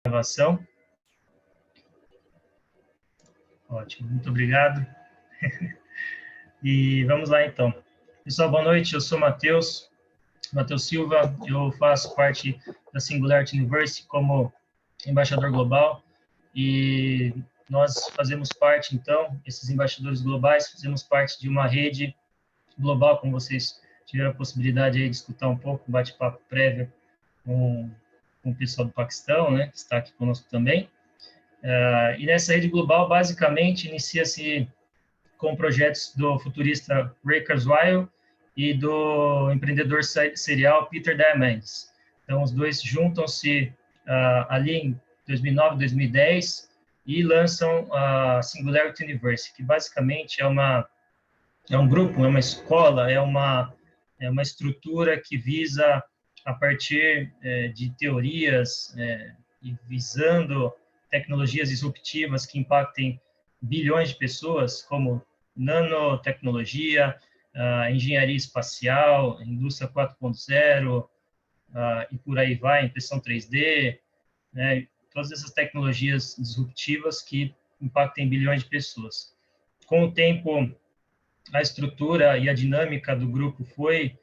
Gravação. Ótimo, muito obrigado. E vamos lá, então. Pessoal, boa noite, eu sou Matheus Silva, eu faço parte da Singularity University como embaixador global e nós fazemos parte, então, esses embaixadores globais, fazemos parte de uma rede global, como vocês tiveram a possibilidade aí de escutar um pouco, um bate-papo prévio com o pessoal do Paquistão, né, que está aqui conosco também. E nessa rede global, basicamente, inicia-se com projetos do futurista Ray Kurzweil e do empreendedor serial Peter Diamandis. Então, os dois juntam-se ali em 2009, 2010 e lançam a Singularity University, que basicamente é um grupo, é uma escola, é uma estrutura que visa, a partir de teorias e visando tecnologias disruptivas que impactem bilhões de pessoas, como nanotecnologia, engenharia espacial, indústria 4.0, e por aí vai, impressão 3D, né, todas essas tecnologias disruptivas que impactem bilhões de pessoas. Com o tempo, a estrutura e a dinâmica do grupo foi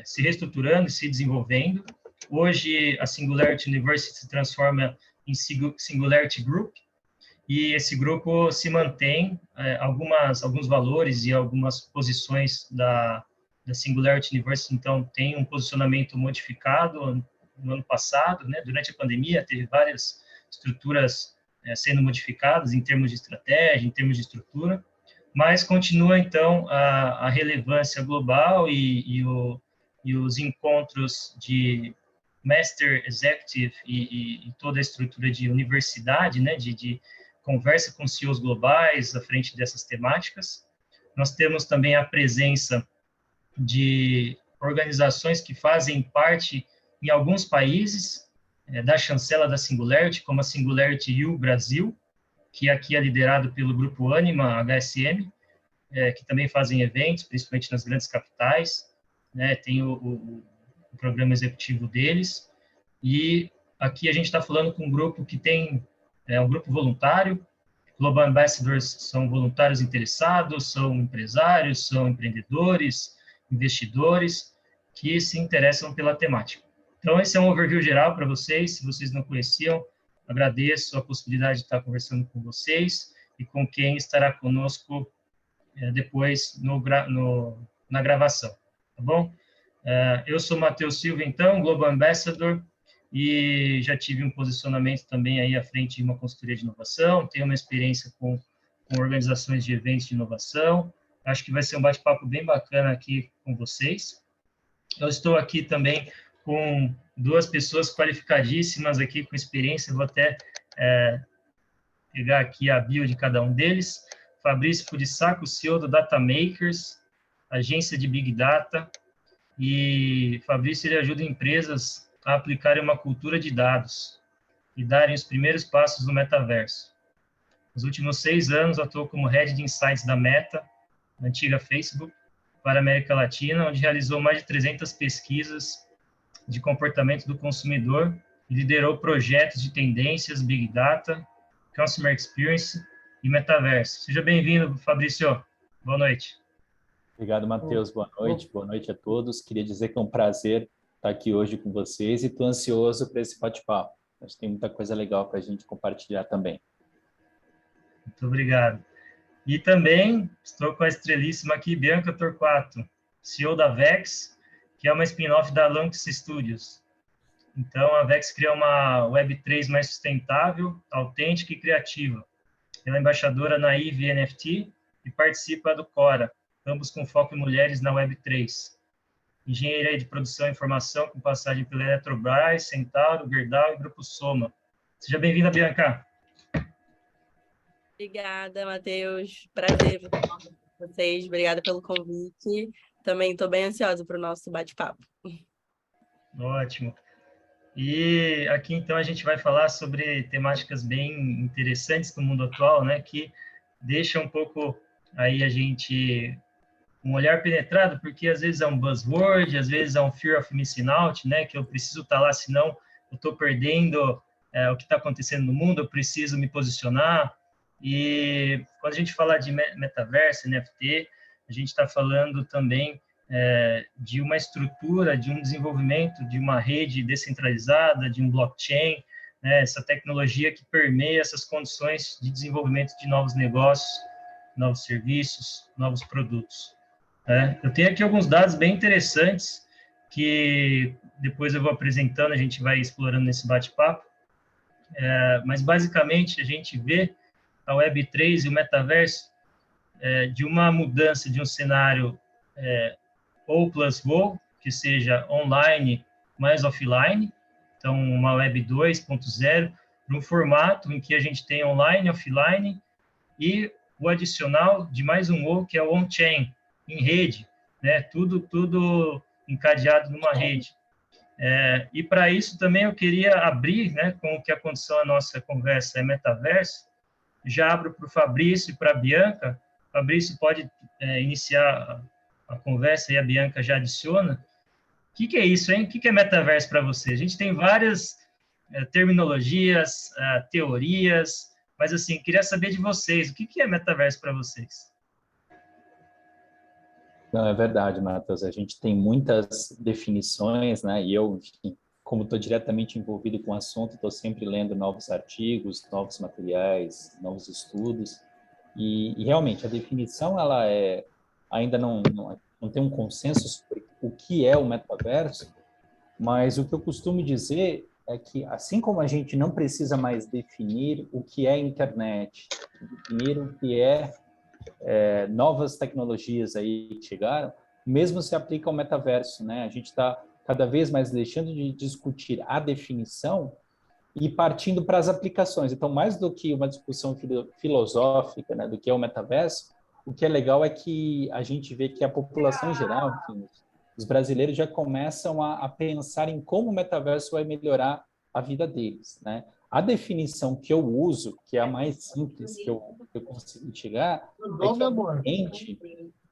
se reestruturando e se desenvolvendo. Hoje, a Singularity University se transforma em Singularity Group, e esse grupo se mantém alguns valores e algumas posições da Singularity University, então, tem um posicionamento modificado no ano passado, né? Durante a pandemia, teve várias estruturas sendo modificadas em termos de estratégia, em termos de estrutura, mas continua, então, a relevância global e os encontros de Master Executive e toda a estrutura de universidade, né, de conversa com CEOs globais à frente dessas temáticas. Nós temos também a presença de organizações que fazem parte, em alguns países, da chancela da Singularity, como a Singularity U Brasil, que aqui é liderado pelo Grupo Anima, HSM, que também fazem eventos, principalmente nas grandes capitais, né, tem o programa executivo deles, e aqui a gente está falando com um grupo que tem um grupo voluntário. Global Ambassadors são voluntários interessados, são empresários, são empreendedores, investidores que se interessam pela temática. Então, esse é um overview geral para vocês. Se vocês não conheciam, agradeço a possibilidade de estar conversando com vocês e com quem estará conosco depois na gravação, tá bom? Eu sou Matheus Silva, então, Global Ambassador, e já tive um posicionamento também aí à frente de uma consultoria de inovação, tenho uma experiência com organizações de eventos de inovação. Acho que vai ser um bate-papo bem bacana aqui com vocês. Eu estou aqui também com duas pessoas qualificadíssimas aqui, com experiência, vou até pegar aqui a bio de cada um deles. Fabrício Furissaco, CEO do Datamakers, agência de Big Data, e Fabrício ele ajuda empresas a aplicarem uma cultura de dados e darem os primeiros passos no metaverso. Nos últimos 6 anos, atuou como Head de Insights da Meta, antiga Facebook, para a América Latina, onde realizou mais de 300 pesquisas de comportamento do consumidor e liderou projetos de tendências, Big Data, Customer Experience e Metaverso. Seja bem-vindo, Fabrício. Boa noite. Obrigado, Matheus. Boa noite a todos. Queria dizer que é um prazer estar aqui hoje com vocês e estou ansioso para esse bate-papo. Acho que tem muita coisa legal para a gente compartilhar também. Muito obrigado. E também estou com a estrelíssima aqui, Bianca Torquato, CEO da Vex, que é uma spin-off da Lonx Studios. Então, a Vex cria uma Web3 mais sustentável, autêntica e criativa. Ela é embaixadora na IVE NFT e participa do Cora, ambos com foco em mulheres na Web3. Engenharia de produção e informação, com passagem pela Eletrobras, Centauro, Gerdau e Grupo Soma. Seja bem-vinda, Bianca. Obrigada, Matheus. Prazer estar com vocês. Obrigada pelo convite. Também estou bem ansiosa para o nosso bate-papo. Ótimo. E aqui, então, a gente vai falar sobre temáticas bem interessantes do mundo atual, né, que deixa um pouco aí a gente um olhar penetrado, porque às vezes é um buzzword, às vezes é um fear of missing out, né, que eu preciso estar lá, senão eu estou perdendo o que está acontecendo no mundo, eu preciso me posicionar. E quando a gente fala de metaverso, NFT, a gente está falando também de uma estrutura, de um desenvolvimento de uma rede descentralizada, de um blockchain, né, essa tecnologia que permeia essas condições de desenvolvimento de novos negócios, novos serviços, novos produtos. Eu tenho aqui alguns dados bem interessantes que depois eu vou apresentando, a gente vai explorando nesse bate-papo, mas basicamente a gente vê a Web3 e o metaverso de uma mudança de um cenário O plus O, que seja online mais offline, então uma Web 2.0, para um formato em que a gente tem online, offline, e o adicional de mais um O, que é o on-chain, em rede, né? Tudo encadeado numa rede. E para isso também eu queria abrir, né, com o que aconteceu na nossa conversa metaverso, já abro para o Fabrício e para a Bianca. Fabrício pode iniciar a conversa e a Bianca já adiciona. O que é isso, hein? O que é metaverso para você? A gente tem várias terminologias, teorias, mas assim, queria saber de vocês, o que é metaverso para vocês? Não, é verdade, Matheus. A gente tem muitas definições, né? E eu, enfim, como estou diretamente envolvido com o assunto, estou sempre lendo novos artigos, novos materiais, novos estudos. E realmente, a definição, ela ainda não tem um consenso sobre o que é o metaverso, mas o que eu costumo dizer é que, assim como a gente não precisa mais definir o que é internet, definir o que novas tecnologias aí que chegaram, mesmo se aplica ao metaverso, né? A gente está cada vez mais deixando de discutir a definição e partindo para as aplicações. Então, mais do que uma discussão filosófica, né, do que é o metaverso, o que é legal é que a gente vê que a população em geral, enfim, os brasileiros já começam a pensar em como o metaverso vai melhorar a vida deles, né? A definição que eu uso, que é a mais simples que eu consegui chegar, é que é um ambiente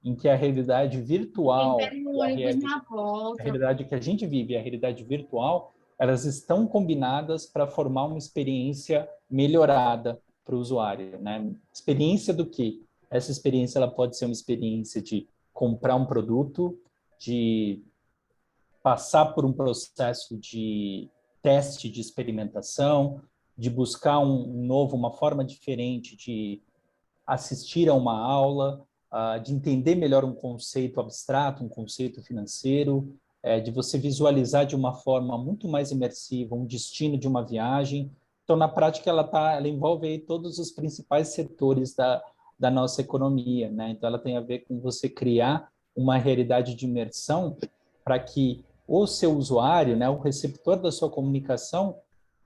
em que a realidade virtual, a realidade que a gente vive e a realidade virtual, elas estão combinadas para formar uma experiência melhorada para o usuário, né? Experiência do quê? Essa experiência ela pode ser uma experiência de comprar um produto, de passar por um processo de teste, de experimentação, de buscar uma forma diferente de assistir a uma aula, de entender melhor um conceito abstrato, um conceito financeiro, de você visualizar de uma forma muito mais imersiva um destino de uma viagem. Então, na prática, ela envolve aí todos os principais setores da nossa economia, né? Então, ela tem a ver com você criar uma realidade de imersão para que o seu usuário, né, o receptor da sua comunicação,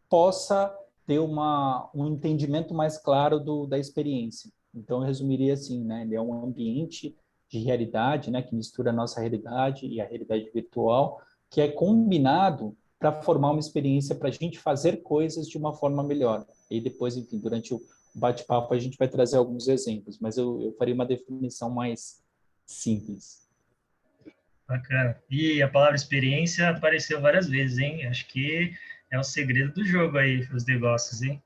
possa ter um entendimento mais claro da experiência. Então, eu resumiria assim, né? Ele é um ambiente de realidade, né, que mistura a nossa realidade e a realidade virtual, que é combinado para formar uma experiência para a gente fazer coisas de uma forma melhor. E depois, enfim, durante o bate-papo, a gente vai trazer alguns exemplos, mas eu faria uma definição mais simples. Bacana. E a palavra experiência apareceu várias vezes, hein? Acho que é o segredo do jogo aí, os negócios, hein?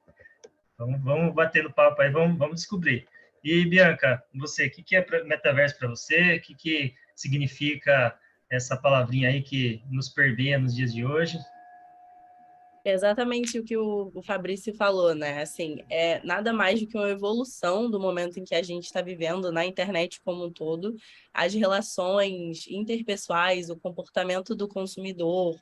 Vamos bater no papo aí, vamos descobrir. E, Bianca, você, o que é metaverso para você? O que significa essa palavrinha aí que nos permeia nos dias de hoje? Exatamente o que o Fabrício falou, né? Assim, é nada mais do que uma evolução do momento em que a gente está vivendo na internet como um todo, as relações interpessoais, o comportamento do consumidor,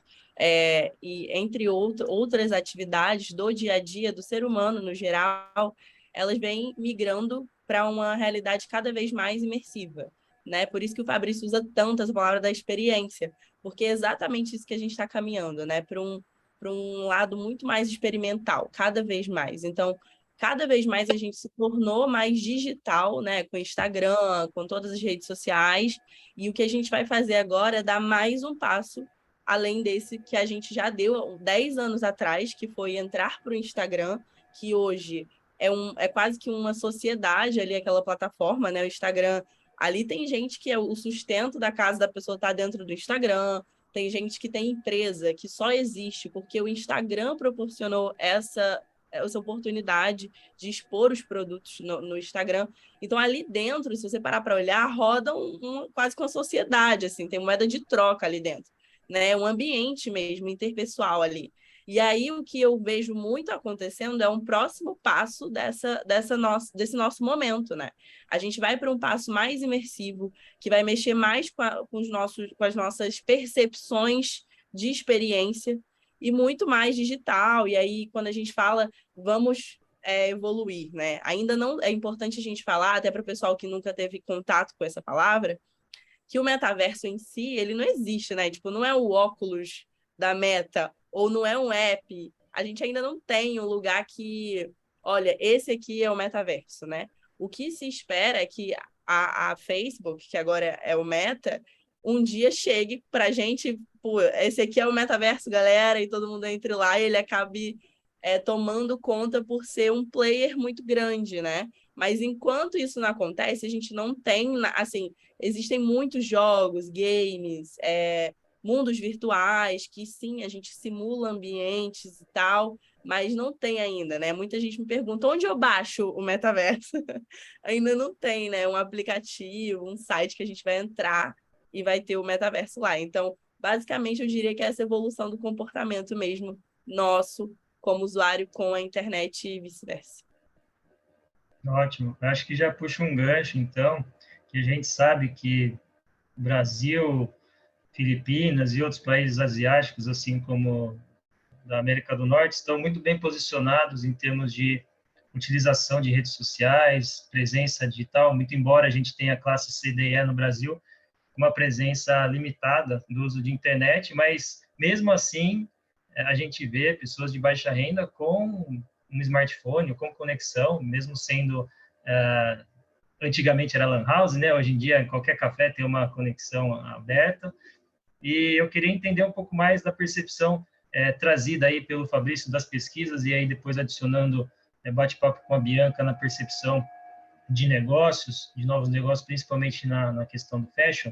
e entre outras atividades do dia a dia do ser humano no geral, elas vêm migrando para uma realidade cada vez mais imersiva, né? Por isso que o Fabrício usa tanto essa palavra da experiência, porque é exatamente isso que a gente está caminhando, né? Para um lado muito mais experimental, cada vez mais. Então, cada vez mais a gente se tornou mais digital, né? Com o Instagram, com todas as redes sociais. E o que a gente vai fazer agora é dar mais um passo além desse que a gente já deu 10 anos atrás, que foi entrar para o Instagram, que hoje é quase que uma sociedade ali, aquela plataforma, né? O Instagram, ali tem gente que é o sustento da casa da pessoa tá dentro do Instagram, tem gente que tem empresa que só existe porque o Instagram proporcionou essa oportunidade de expor os produtos no Instagram. Então, ali dentro, se você parar para olhar, roda quase que uma sociedade, assim, tem moeda de troca ali dentro, né? Um ambiente mesmo, interpessoal ali. E aí, o que eu vejo muito acontecendo é um próximo passo desse nosso momento, né? A gente vai para um passo mais imersivo, que vai mexer mais com as nossas percepções de experiência e muito mais digital. E aí, quando a gente fala, vamos evoluir, né? Ainda não é importante a gente falar, até para o pessoal que nunca teve contato com essa palavra, que o metaverso em si, ele não existe, né? Tipo, não é o óculos da Meta, ou não é um app. A gente ainda não tem um lugar que, olha, esse aqui é o metaverso, né? O que se espera é que a Facebook, que agora é o Meta, um dia chegue para a gente, pô, esse aqui é o metaverso, galera, e todo mundo entre lá e ele acabe tomando conta por ser um player muito grande, né? Mas enquanto isso não acontece, a gente não tem, assim, existem muitos jogos, games, mundos virtuais, que sim, a gente simula ambientes e tal, mas não tem ainda, né? Muita gente me pergunta onde eu baixo o metaverso. Ainda não tem, né? Um aplicativo, um site que a gente vai entrar e vai ter o metaverso lá. Então, basicamente, eu diria que é essa evolução do comportamento mesmo nosso como usuário com a internet e vice-versa. Ótimo. Acho que já puxa um gancho, então, que a gente sabe que Brasil, Filipinas e outros países asiáticos, assim como da América do Norte, estão muito bem posicionados em termos de utilização de redes sociais, presença digital, muito embora a gente tenha a classe C, D e E no Brasil, uma presença limitada do uso de internet, mas mesmo assim a gente vê pessoas de baixa renda com um smartphone, com conexão, mesmo sendo antigamente era lan house, né? Hoje em dia qualquer café tem uma conexão aberta. E eu queria entender um pouco mais da percepção trazida aí pelo Fabrício das pesquisas e aí depois adicionando bate-papo com a Bianca na percepção de negócios, de novos negócios, principalmente na questão do fashion.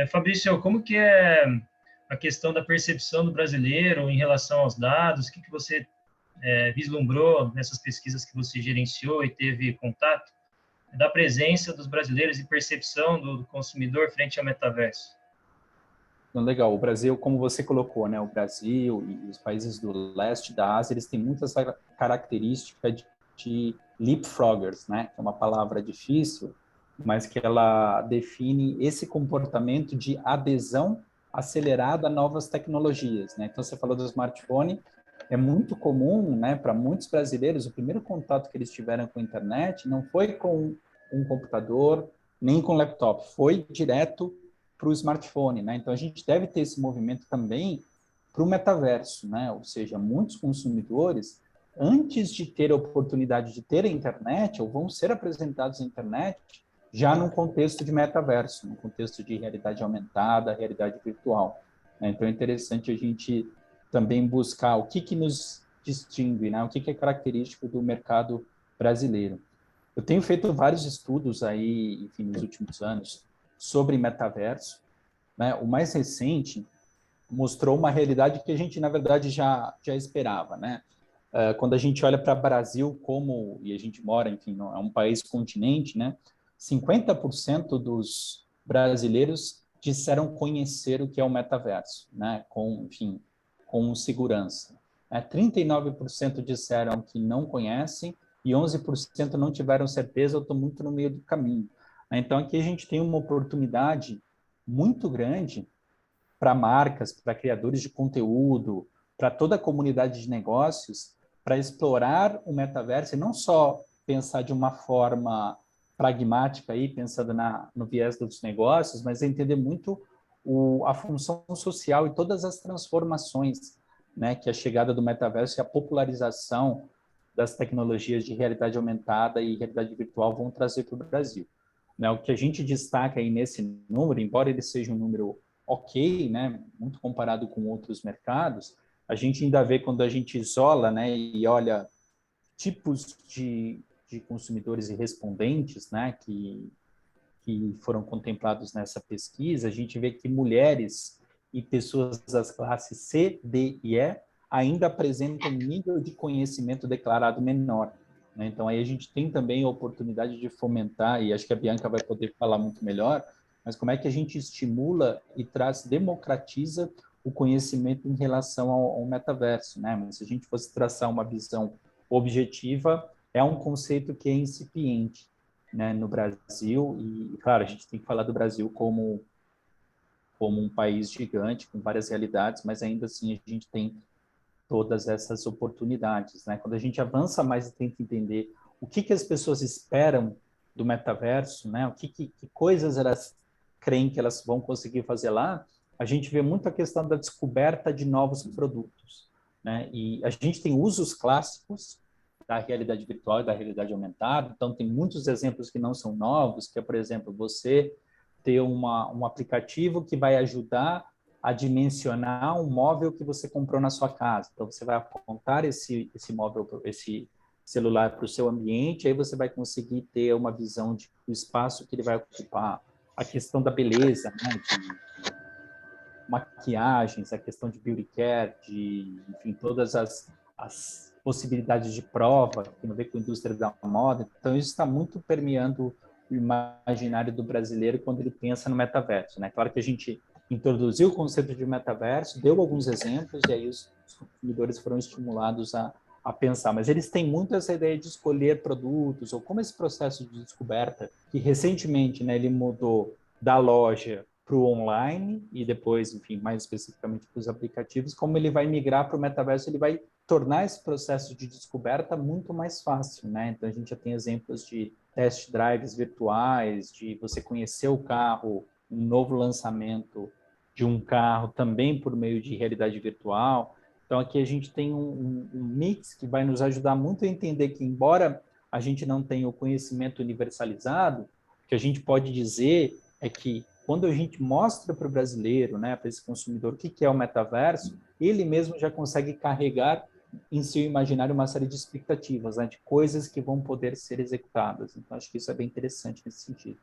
Fabrício, como que é a questão da percepção do brasileiro em relação aos dados? O que você vislumbrou nessas pesquisas que você gerenciou e teve contato da presença dos brasileiros e percepção do consumidor frente ao metaverso? Então, legal. O Brasil, como você colocou, né? O Brasil e os países do leste da Ásia, eles têm muitas características de leapfroggers, né? Que é uma palavra difícil, mas que ela define esse comportamento de adesão acelerada a novas tecnologias, né? Então, você falou do smartphone, é muito comum, né? Para muitos brasileiros, o primeiro contato que eles tiveram com a internet não foi com um computador, nem com laptop, foi direto para o smartphone, né? Então a gente deve ter esse movimento também para o metaverso, né? Ou seja, muitos consumidores, antes de ter a oportunidade de ter a internet, ou vão ser apresentados à internet, já num contexto de metaverso, num contexto de realidade aumentada, realidade virtual. Então é interessante a gente também buscar o que nos distingue, né? O que é característico do mercado brasileiro. Eu tenho feito vários estudos aí, enfim, nos últimos anos, sobre metaverso, né? O mais recente mostrou uma realidade que a gente, na verdade, já esperava, né? Quando a gente olha para o Brasil e a gente mora, enfim, é um país continente, né? 50% dos brasileiros disseram conhecer o que é o metaverso, né? Enfim, com segurança. 39% disseram que não conhecem e 11% não tiveram certeza ou estão muito no meio do caminho. Então, aqui a gente tem uma oportunidade muito grande para marcas, para criadores de conteúdo, para toda a comunidade de negócios, para explorar o metaverso e não só pensar de uma forma pragmática, aí, pensando no viés dos negócios, mas entender muito a função social e todas as transformações, né, que a chegada do metaverso e a popularização das tecnologias de realidade aumentada e realidade virtual vão trazer para o Brasil. Né, o que a gente destaca aí nesse número, embora ele seja um número ok, né, muito comparado com outros mercados, a gente ainda vê quando a gente isola, né, e olha tipos de consumidores e respondentes, né, que foram contemplados nessa pesquisa, a gente vê que mulheres e pessoas das classes C, D e E ainda apresentam um nível de conhecimento declarado menor, né? Então, aí a gente tem também a oportunidade de fomentar, e acho que a Bianca vai poder falar muito melhor, mas como é que a gente estimula e democratiza o conhecimento em relação ao metaverso, né? Mas se a gente fosse traçar uma visão objetiva, é um conceito que é incipiente, né, no Brasil, e, claro, a gente tem que falar do Brasil como um país gigante, com várias realidades, mas ainda assim a gente tem todas essas oportunidades, né? Quando a gente avança mais e tenta entender o que as pessoas esperam do metaverso, né? Que coisas elas creem que elas vão conseguir fazer lá, a gente vê muito a questão da descoberta de novos produtos, né? E a gente tem usos clássicos da realidade virtual e da realidade aumentada, então tem muitos exemplos que não são novos, que é, por exemplo, você ter um aplicativo que vai ajudar a dimensionar um móvel que você comprou na sua casa. Então, você vai apontar esse móvel, esse celular para o seu ambiente, aí você vai conseguir ter uma visão do espaço que ele vai ocupar. A questão da beleza, né, de maquiagens, a questão de beauty care, enfim, todas as possibilidades de prova, que tem a ver com a indústria da moda. Então, isso está muito permeando o imaginário do brasileiro quando ele pensa no metaverso, né? Claro que a gente introduziu o conceito de metaverso, deu alguns exemplos, e aí os consumidores foram estimulados a pensar. Mas eles têm muito essa ideia de escolher produtos, ou como esse processo de descoberta, que recentemente, né, ele mudou da loja para o online, e depois, enfim, mais especificamente para os aplicativos, como ele vai migrar para o metaverso, ele vai tornar esse processo de descoberta muito mais fácil, né? Então, a gente já tem exemplos de test drives virtuais, de você conhecer o carro, um novo lançamento de um carro também por meio de realidade virtual. Então, aqui a gente tem um mix que vai nos ajudar muito a entender que, embora a gente não tenha o conhecimento universalizado, o que a gente pode dizer é que quando a gente mostra para o brasileiro, né, para esse consumidor, o que é o metaverso, ele mesmo já consegue carregar em seu imaginário uma série de expectativas, né, de coisas que vão poder ser executadas. Então, acho que isso é bem interessante nesse sentido.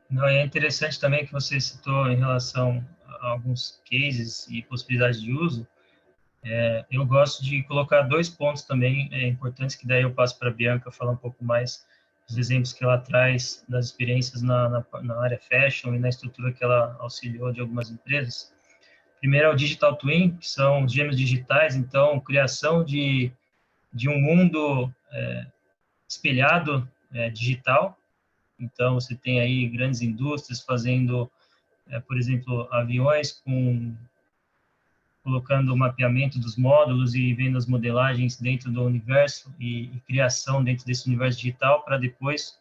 Não, é interessante também que você citou em relação a alguns cases e possibilidades de uso. Eu gosto de colocar 2 pontos também importantes, que daí eu passo para a Bianca falar um pouco mais dos exemplos que ela traz, das experiências na área fashion e na estrutura que ela auxiliou de algumas empresas. Primeiro é o Digital Twin, que são os gêmeos digitais, então, criação de um mundo espelhado digital. Então, você tem aí grandes indústrias fazendo, por exemplo, aviões colocando o mapeamento dos módulos e vendo as modelagens dentro do universo e criação dentro desse universo digital para depois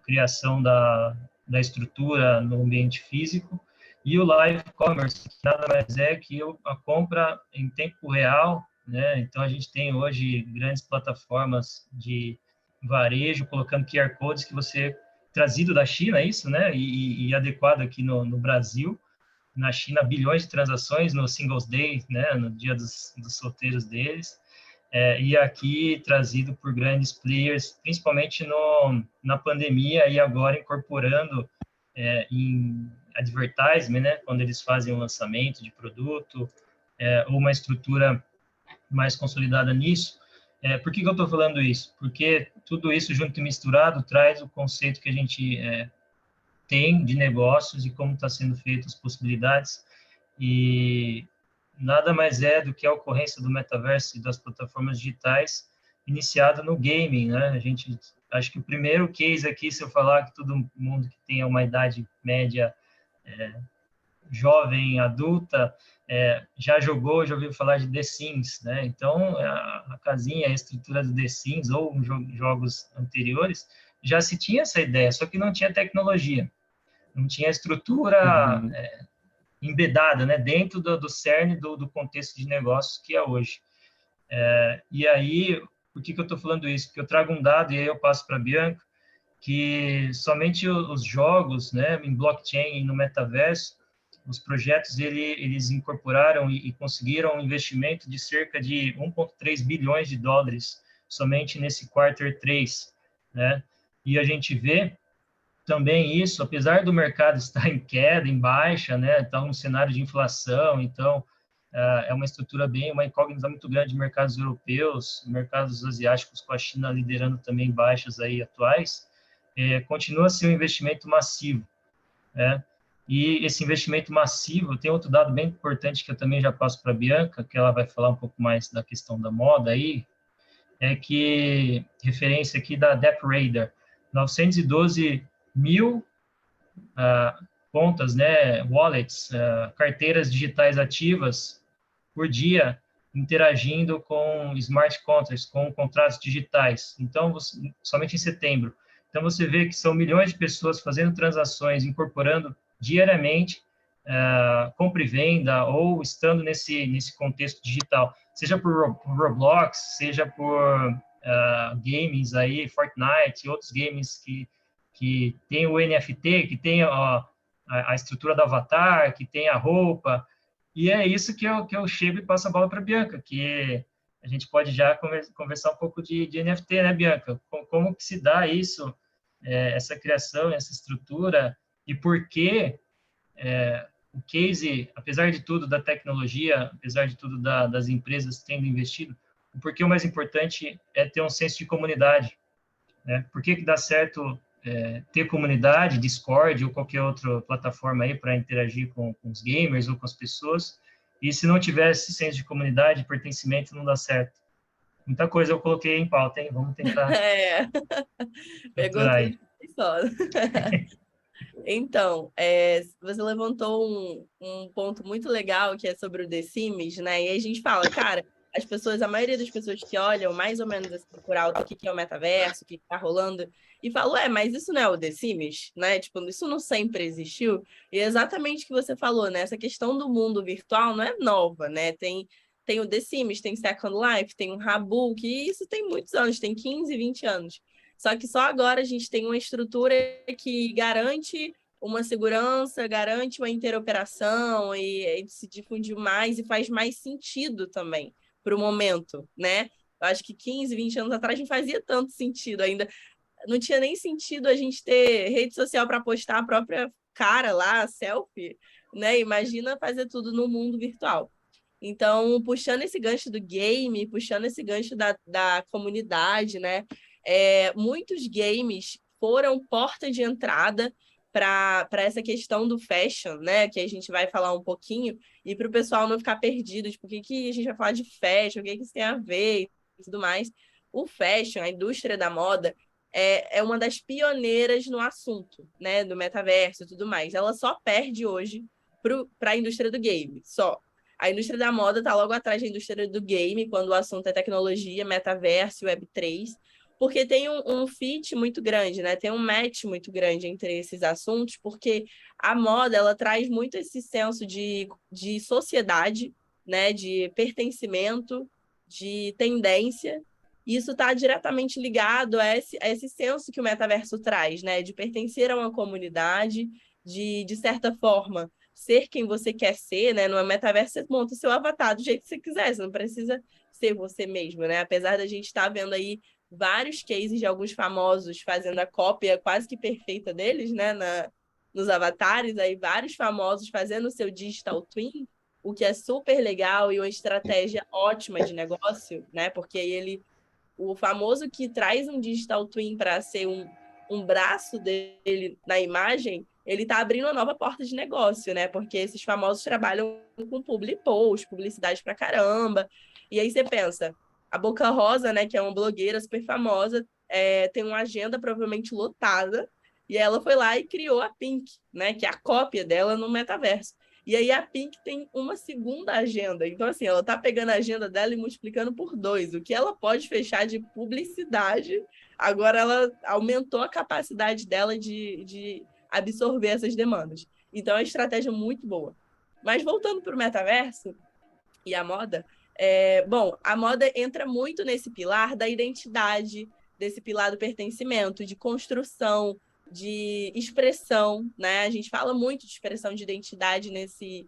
criação da estrutura no ambiente físico. E o live commerce, que nada mais é que a compra em tempo real, né? Então, a gente tem hoje grandes plataformas de varejo colocando QR codes que você trazido da China, é isso, né? E adequado aqui no Brasil. Na China, bilhões de transações no Singles Day, né? No dia dos solteiros deles. E aqui trazido por grandes players, principalmente na pandemia e agora incorporando em advertisement, né? Quando eles fazem um lançamento de produto ou uma estrutura mais consolidada nisso. Por que eu estou falando isso? Porque tudo isso junto e misturado traz o conceito que a gente tem de negócios e como está sendo feito as possibilidades, e nada mais é do que a ocorrência do metaverso e das plataformas digitais iniciada no gaming, né? A gente, acho que o primeiro case aqui, se eu falar que todo mundo que tenha uma idade média jovem, adulta, já jogou, já ouviu falar de The Sims, né? Então, a casinha, a estrutura do The Sims ou jogos anteriores, já se tinha essa ideia, só que não tinha tecnologia, não tinha estrutura embedada, né, dentro do cerne do contexto de negócios que é hoje. E aí, por que eu estou falando isso? Porque eu trago um dado, e aí eu passo para a Bianca, que somente os jogos, né, em blockchain e no metaverso, os projetos eles incorporaram e conseguiram um investimento de cerca de 1,3 bilhões de dólares somente nesse quarter 3, né? E a gente vê também isso, apesar do mercado estar em queda, em baixa, né, está um cenário de inflação, então é uma estrutura uma incógnita muito grande de mercados europeus, mercados asiáticos com a China liderando também baixas aí atuais, continua a ser um investimento massivo, né? E esse investimento massivo, tem outro dado bem importante que eu também já passo para a Bianca, que ela vai falar um pouco mais da questão da moda aí, é que, referência aqui da DeckRadar, 912 mil contas, né, wallets, carteiras digitais ativas por dia, interagindo com smart contracts, com contratos digitais. Então, somente em setembro. Então, você vê que são milhões de pessoas fazendo transações, incorporando diariamente compra e venda, ou estando nesse contexto digital, seja por Roblox, seja por games aí, Fortnite e outros games que tem o NFT, que tem a estrutura do avatar, que tem a roupa, e é isso que eu chego e passo a bola para a Bianca, que a gente pode já conversar um pouco de NFT, né, Bianca? Como que se dá isso, essa criação, essa estrutura, e por que o case, apesar de tudo da tecnologia, apesar de tudo das empresas tendo investido, o porquê o mais importante é ter um senso de comunidade, né? Por que dá certo ter comunidade, Discord ou qualquer outra plataforma aí para interagir com os gamers ou com as pessoas, e se não tivesse senso de comunidade, pertencimento, não dá certo. Muita coisa eu coloquei em pauta, hein? Vamos tentar Pegou capturar tudo aí. de uma só. Então, você levantou um ponto muito legal que é sobre o The Sims, né? E aí a gente fala, cara, a maioria das pessoas que olham mais ou menos assim, por alto o que é o metaverso, o que está rolando, e falam, mas isso não é o The Sims, né? Tipo, isso não sempre existiu. E é exatamente o que você falou, né? Essa questão do mundo virtual não é nova, né? Tem o The Sims, tem Second Life, tem o Rabu, que isso tem muitos anos, tem 15, 20 anos. Só que só agora a gente tem uma estrutura que garante uma segurança, garante uma interoperação e se difundiu mais e faz mais sentido também para o momento, né? Eu acho que 15, 20 anos atrás não fazia tanto sentido ainda. Não tinha nem sentido a gente ter rede social para postar a própria cara lá, selfie, né? Imagina fazer tudo no mundo virtual. Então, puxando esse gancho do game, puxando esse gancho da comunidade, né? Muitos games foram porta de entrada para essa questão do fashion, né? Que a gente vai falar um pouquinho, e para o pessoal não ficar perdido, tipo, o que a gente vai falar de fashion, o que isso tem a ver e tudo mais. O fashion, a indústria da moda, é uma das pioneiras no assunto, né? Do metaverso e tudo mais. Ela só perde hoje para a indústria do game, só. A indústria da moda está logo atrás da indústria do game, quando o assunto é tecnologia, metaverso e Web3, porque tem um fit muito grande, né? Tem um match muito grande entre esses assuntos, porque a moda ela traz muito esse senso de sociedade, né? De pertencimento, de tendência. E isso está diretamente ligado a esse senso que o metaverso traz, né? De pertencer a uma comunidade, de certa forma, ser quem você quer ser, né? No metaverso, você monta o seu avatar do jeito que você quiser, você não precisa ser você mesmo, né? Apesar da gente estar vendo aí vários cases de alguns famosos fazendo a cópia quase que perfeita deles, né? Nos avatares, aí vários famosos fazendo o seu digital twin, o que é super legal e uma estratégia ótima de negócio, né? Porque o famoso que traz um digital twin para ser um braço dele na imagem, ele está abrindo uma nova porta de negócio, né? Porque esses famosos trabalham com public post, publicidade pra caramba. E aí você pensa, a Boca Rosa, né, que é uma blogueira super famosa, tem uma agenda provavelmente lotada, e ela foi lá e criou a Pink, né, que é a cópia dela no metaverso. E aí a Pink tem uma segunda agenda. Então, assim, ela tá pegando a agenda dela e multiplicando por 2. O que ela pode fechar de publicidade, agora ela aumentou a capacidade dela de absorver essas demandas. Então, é uma estratégia muito boa. Mas voltando para o metaverso e a moda, bom, a moda entra muito nesse pilar da identidade, desse pilar do pertencimento, de construção, de expressão, né? A gente fala muito de expressão de identidade nesse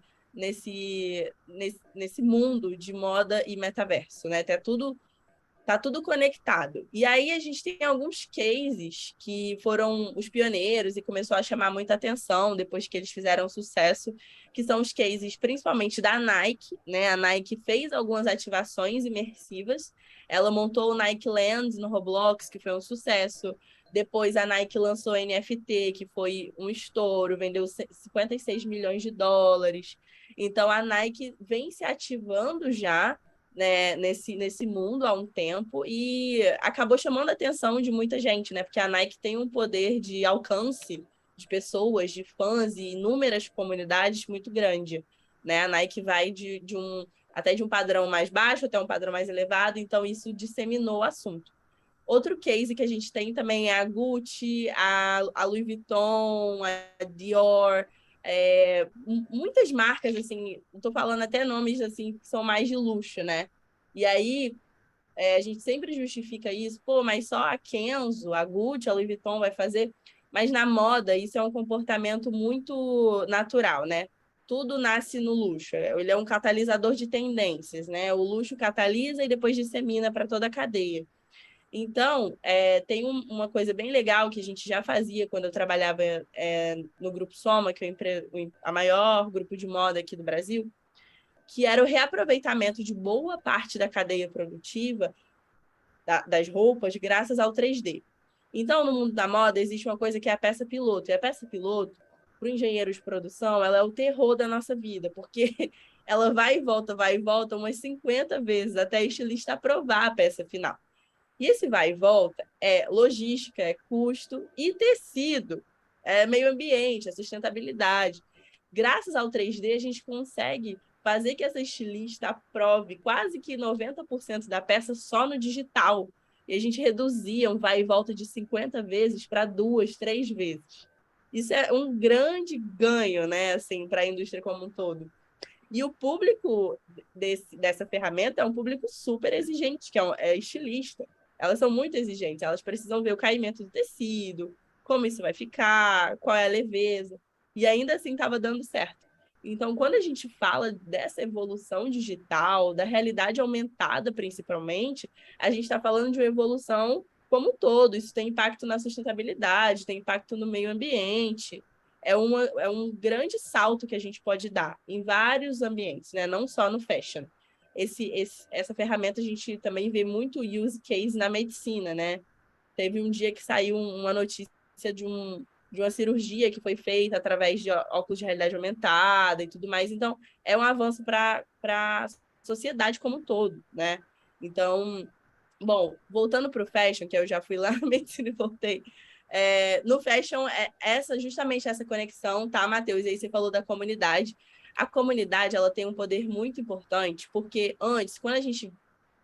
mundo de moda e metaverso, né? Até tudo Tá tudo conectado. E aí a gente tem alguns cases que foram os pioneiros e começou a chamar muita atenção depois que eles fizeram sucesso, que são os cases principalmente da Nike, né? A Nike fez algumas ativações imersivas. Ela montou o Nike Land no Roblox, que foi um sucesso. Depois a Nike lançou NFT, que foi um estouro, vendeu 56 milhões de dólares. Então a Nike vem se ativando já, né, nesse mundo há um tempo e acabou chamando a atenção de muita gente, né? Porque a Nike tem um poder de alcance de pessoas, de fãs e inúmeras comunidades muito grande, né? A Nike vai até de um padrão mais baixo até um padrão mais elevado, então isso disseminou o assunto. Outro case que a gente tem também é a Gucci, a Louis Vuitton, a Dior, muitas marcas, assim, estou falando até nomes, assim, que são mais de luxo, né? E aí, a gente sempre justifica isso, pô, mas só a Kenzo, a Gucci, a Louis Vuitton vai fazer, mas na moda isso é um comportamento muito natural, né? Tudo nasce no luxo, ele é um catalisador de tendências, né? O luxo catalisa e depois dissemina para toda a cadeia. Então, tem uma coisa bem legal que a gente já fazia quando eu trabalhava no Grupo Soma, que é a maior grupo de moda aqui do Brasil, que era o reaproveitamento de boa parte da cadeia produtiva das roupas graças ao 3D. Então, no mundo da moda, existe uma coisa que é a peça piloto. E a peça piloto, para o engenheiro de produção, ela é o terror da nossa vida, porque ela vai e volta umas 50 vezes até a estilista aprovar a peça final. E esse vai e volta é logística, é custo e tecido, é meio ambiente, é sustentabilidade. Graças ao 3D, a gente consegue fazer que essa estilista aprove quase que 90% da peça só no digital. E a gente reduzia um vai e volta de 50 vezes para 2, 3 vezes. Isso é um grande ganho, né, assim, para a indústria como um todo. E o público dessa ferramenta é um público super exigente, que é estilista. Elas são muito exigentes, elas precisam ver o caimento do tecido, como isso vai ficar, qual é a leveza. E ainda assim estava dando certo. Então, quando a gente fala dessa evolução digital, da realidade aumentada principalmente, a gente está falando de uma evolução como um todo. Isso tem impacto na sustentabilidade, tem impacto no meio ambiente, é um grande salto que a gente pode dar em vários ambientes, né? Não só no fashion. Essa ferramenta a gente também vê muito use case na medicina, né? Teve um dia que saiu uma notícia de uma cirurgia que foi feita através de óculos de realidade aumentada e tudo mais. Então, é um avanço para a sociedade como um todo, né? Então, bom, voltando para o fashion, que eu já fui lá na medicina e voltei. No fashion, justamente essa conexão, tá, Matheus? E aí você falou da comunidade. A comunidade, ela tem um poder muito importante, porque antes,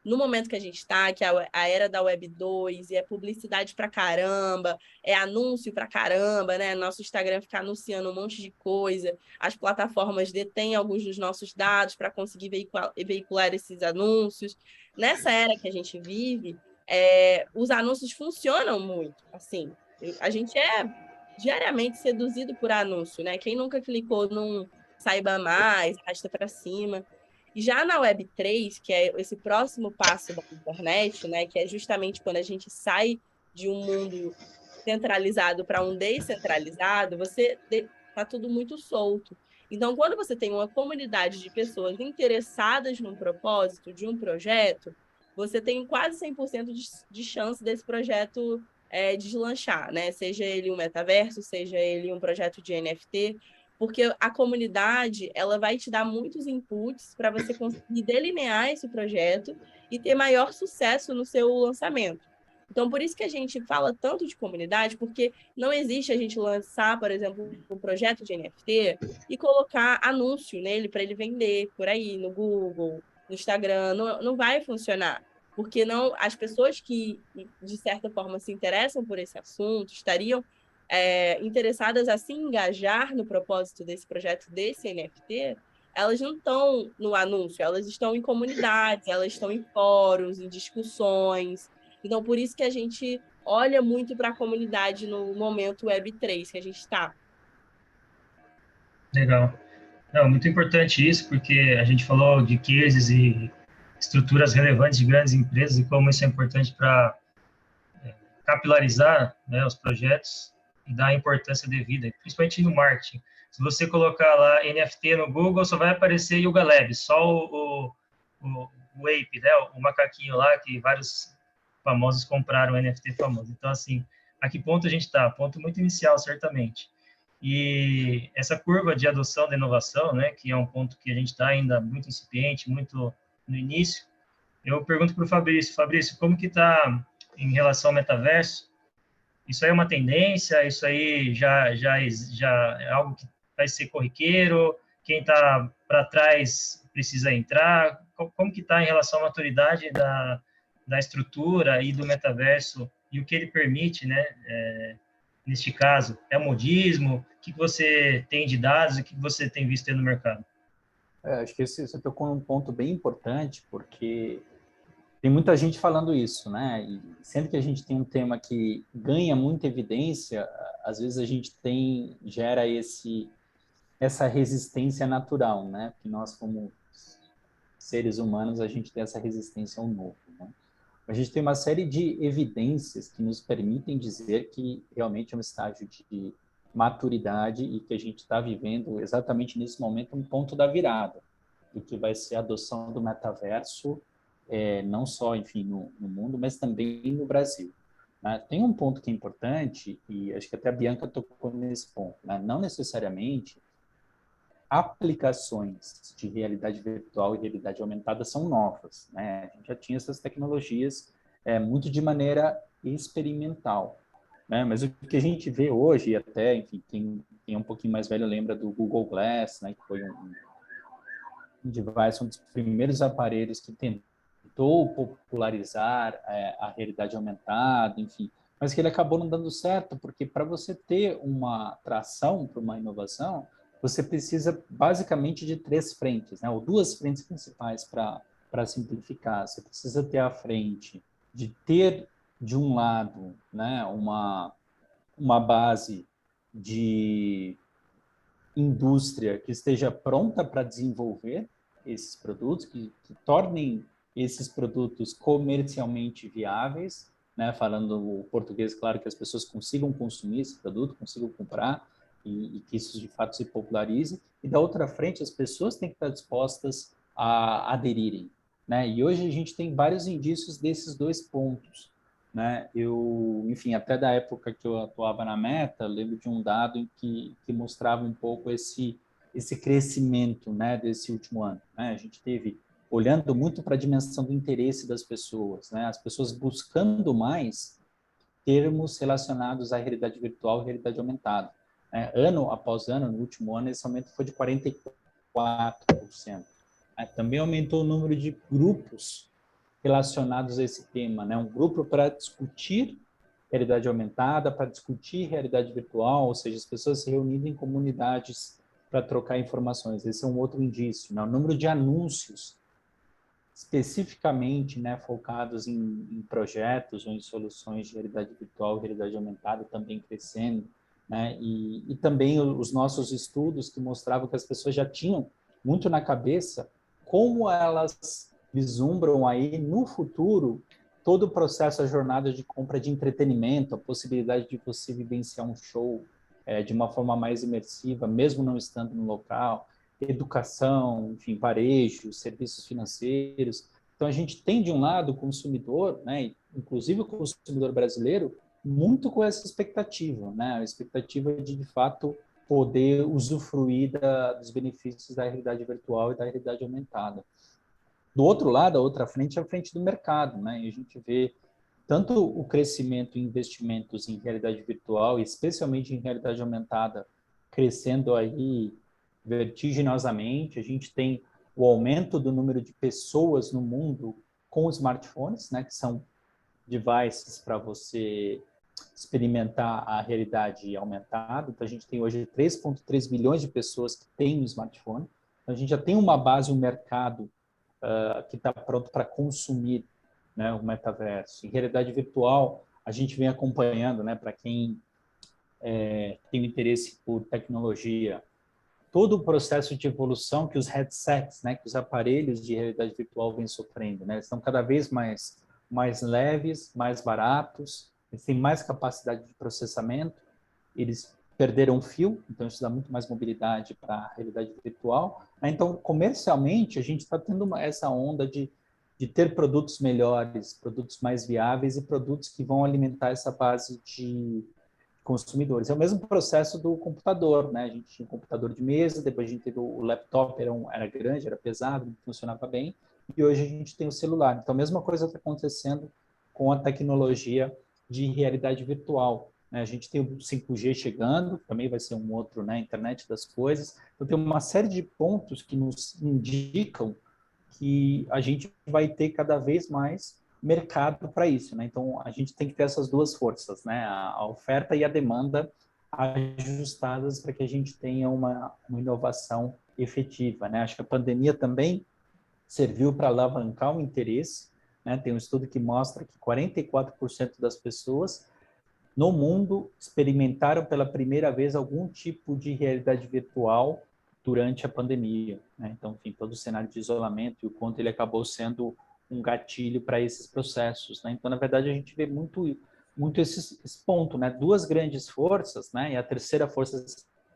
no momento que a gente está, que é a era da Web 2, e é publicidade pra caramba, é anúncio pra caramba, né? Nosso Instagram fica anunciando um monte de coisa, as plataformas detêm alguns dos nossos dados para conseguir veicular esses anúncios. Nessa era que a gente vive, os anúncios funcionam muito, assim. A gente é diariamente seduzido por anúncio, né? Quem nunca clicou num saiba mais, arrasta para cima. E já na Web3, que é esse próximo passo da internet, né, que é justamente quando a gente sai de um mundo centralizado para um descentralizado, tá tudo muito solto. Então, quando você tem uma comunidade de pessoas interessadas num propósito de um projeto, você tem quase 100% de chance desse projeto deslanchar, né? Seja ele um metaverso, seja ele um projeto de NFT, porque a comunidade ela vai te dar muitos inputs para você conseguir delinear esse projeto e ter maior sucesso no seu lançamento. Então, por isso que a gente fala tanto de comunidade, porque não existe a gente lançar, por exemplo, um projeto de NFT e colocar anúncio nele para ele vender por aí, no Google, no Instagram. Não vai funcionar, porque não as pessoas que, de certa forma, se interessam por esse assunto, estariam interessadas a se engajar no propósito desse projeto, desse NFT, elas não estão no anúncio, elas estão em comunidades, elas estão em fóruns, em discussões. Então, por isso que a gente olha muito para a comunidade no momento Web3 que a gente está. Legal. Não, muito importante isso, porque a gente falou de cases estruturas relevantes de grandes empresas e como isso é importante para capilarizar, né, os projetos e dar a importância devida, principalmente no marketing. Se você colocar lá NFT no Google, só vai aparecer Yuga Labs, só o Ape, né, o macaquinho lá que vários famosos compraram o NFT famoso. Então, assim, a que ponto a gente está? Ponto muito inicial, certamente. E essa curva de adoção da inovação, né, que é um ponto que a gente está ainda muito incipiente, muito no início, eu pergunto para o Fabrício, como que está em relação ao metaverso? Isso aí é uma tendência? Isso aí já é algo que vai ser corriqueiro? Quem está para trás precisa entrar? Como que está em relação à maturidade da estrutura e do metaverso e o que ele permite, né? Neste caso, é o modismo? O que você tem de dados e o que você tem visto aí no mercado? Acho que você tocou num ponto bem importante, porque tem muita gente falando isso, né? E sempre que a gente tem um tema que ganha muita evidência, às vezes a gente gera essa resistência natural, né? Porque nós, como seres humanos, a gente tem essa resistência ao novo, né? A gente tem uma série de evidências que nos permitem dizer que realmente é um estágio de maturidade e que a gente está vivendo exatamente nesse momento um ponto da virada do que vai ser a adoção do metaverso, não só, enfim, no mundo, mas também no Brasil. Né? Tem um ponto que é importante, e acho que até a Bianca tocou nesse ponto, né? Não necessariamente aplicações de realidade virtual e realidade aumentada são novas, né? A gente já tinha essas tecnologias muito de maneira experimental, né? Mas o que a gente vê hoje, e até, enfim, quem é um pouquinho mais velho lembra do Google Glass, né? Que foi um device, um dos primeiros aparelhos que tentou popularizar a realidade aumentada, enfim, mas que ele acabou não dando certo, porque para você ter uma tração para uma inovação, você precisa basicamente de 3 frentes, né? Ou 2 frentes principais para simplificar. Você precisa ter a frente de ter, de um lado, né, uma base de indústria que esteja pronta para desenvolver esses produtos, que tornem esses produtos comercialmente viáveis, né? Falando o português, claro, que as pessoas consigam consumir esse produto, consigam comprar e que isso de fato se popularize. E da outra frente, as pessoas têm que estar dispostas a aderirem, né? E hoje a gente tem vários indícios desses 2 pontos, né? Enfim, até da época que eu atuava na Meta, lembro de um dado em que mostrava um pouco esse crescimento, né, desse último ano, né? A gente teve olhando muito para a dimensão do interesse das pessoas, né? As pessoas buscando mais termos relacionados à realidade virtual e realidade aumentada, né? Ano após ano, no último ano, esse aumento foi de 44%. Também aumentou o número de grupos relacionados a esse tema, né? Um grupo para discutir realidade aumentada, para discutir realidade virtual, ou seja, as pessoas se reunindo em comunidades para trocar informações. Esse é um outro indício, né? O número de anúncios especificamente, né, focados em projetos ou em soluções de realidade virtual e realidade aumentada também crescendo, né? E também os nossos estudos que mostravam que as pessoas já tinham muito na cabeça como elas vislumbram aí no futuro todo o processo, a jornada de compra de entretenimento, a possibilidade de você vivenciar um show de uma forma mais imersiva, mesmo não estando no local, educação, enfim, varejo, serviços financeiros. Então, a gente tem, de um lado, o consumidor, né, inclusive o consumidor brasileiro, muito com essa expectativa, né, a expectativa de fato, poder usufruir dos benefícios da realidade virtual e da realidade aumentada. Do outro lado, a outra frente é a frente do mercado, né? E a gente vê tanto o crescimento em investimentos em realidade virtual, especialmente em realidade aumentada, crescendo aí vertiginosamente. A gente tem o aumento do número de pessoas no mundo com smartphones, né? Que são devices para você experimentar a realidade aumentada. Então, a gente tem hoje 3,3 bilhões de pessoas que têm um smartphone. Então, a gente já tem uma base, um mercado que está pronto para consumir, né, o metaverso. Em realidade virtual, a gente vem acompanhando, né, para quem tem interesse por tecnologia, todo o processo de evolução que os headsets, né, que os aparelhos de realidade virtual vêm sofrendo, né? Eles estão cada vez mais leves, mais baratos, eles têm mais capacidade de processamento, eles perderam fio, então isso dá muito mais mobilidade para a realidade virtual. Então, comercialmente, a gente está tendo essa onda de ter produtos melhores, produtos mais viáveis e produtos que vão alimentar essa base de consumidores. É o mesmo processo do computador, né? A gente tinha um computador de mesa, depois a gente teve o laptop, era grande, era pesado, não funcionava bem, e hoje a gente tem o celular. Então, a mesma coisa está acontecendo com a tecnologia de realidade virtual, né? A gente tem o 5G chegando, também vai ser um outro, né? Internet das coisas. Então, tem uma série de pontos que nos indicam que a gente vai ter cada vez mais mercado para isso, né? Então, a gente tem que ter essas duas forças, né? A oferta e a demanda ajustadas para que a gente tenha uma inovação efetiva, né? Acho que a pandemia também serviu para alavancar o interesse, né? Tem um estudo que mostra que 44% das pessoas no mundo experimentaram pela primeira vez algum tipo de realidade virtual durante a pandemia, né? Então, enfim, todo o cenário de isolamento e o quanto ele acabou sendo um gatilho para esses processos, né? Então, na verdade, a gente vê muito esse ponto, né? Duas grandes forças, né? E a terceira força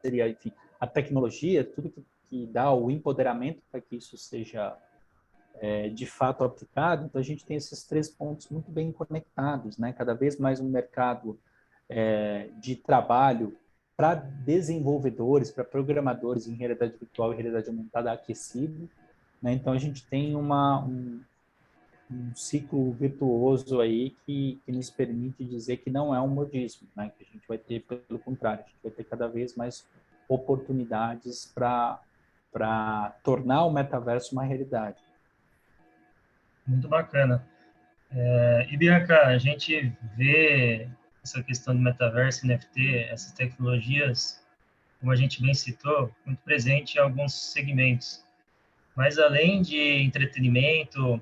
seria, enfim, a tecnologia, tudo que dá o empoderamento para que isso seja de fato aplicado. Então, a gente tem esses três pontos muito bem conectados, né? Cada vez mais um mercado de trabalho para desenvolvedores, para programadores em realidade virtual e realidade aumentada aquecido, né? Então, a gente tem um ciclo virtuoso aí que nos permite dizer que não é um modismo, né? Que a gente vai ter, pelo contrário, a gente vai ter cada vez mais oportunidades para tornar o metaverso uma realidade. Muito bacana. E, Bianca, a gente vê essa questão do metaverso, NFT, essas tecnologias, como a gente bem citou, muito presente em alguns segmentos. Mas além de entretenimento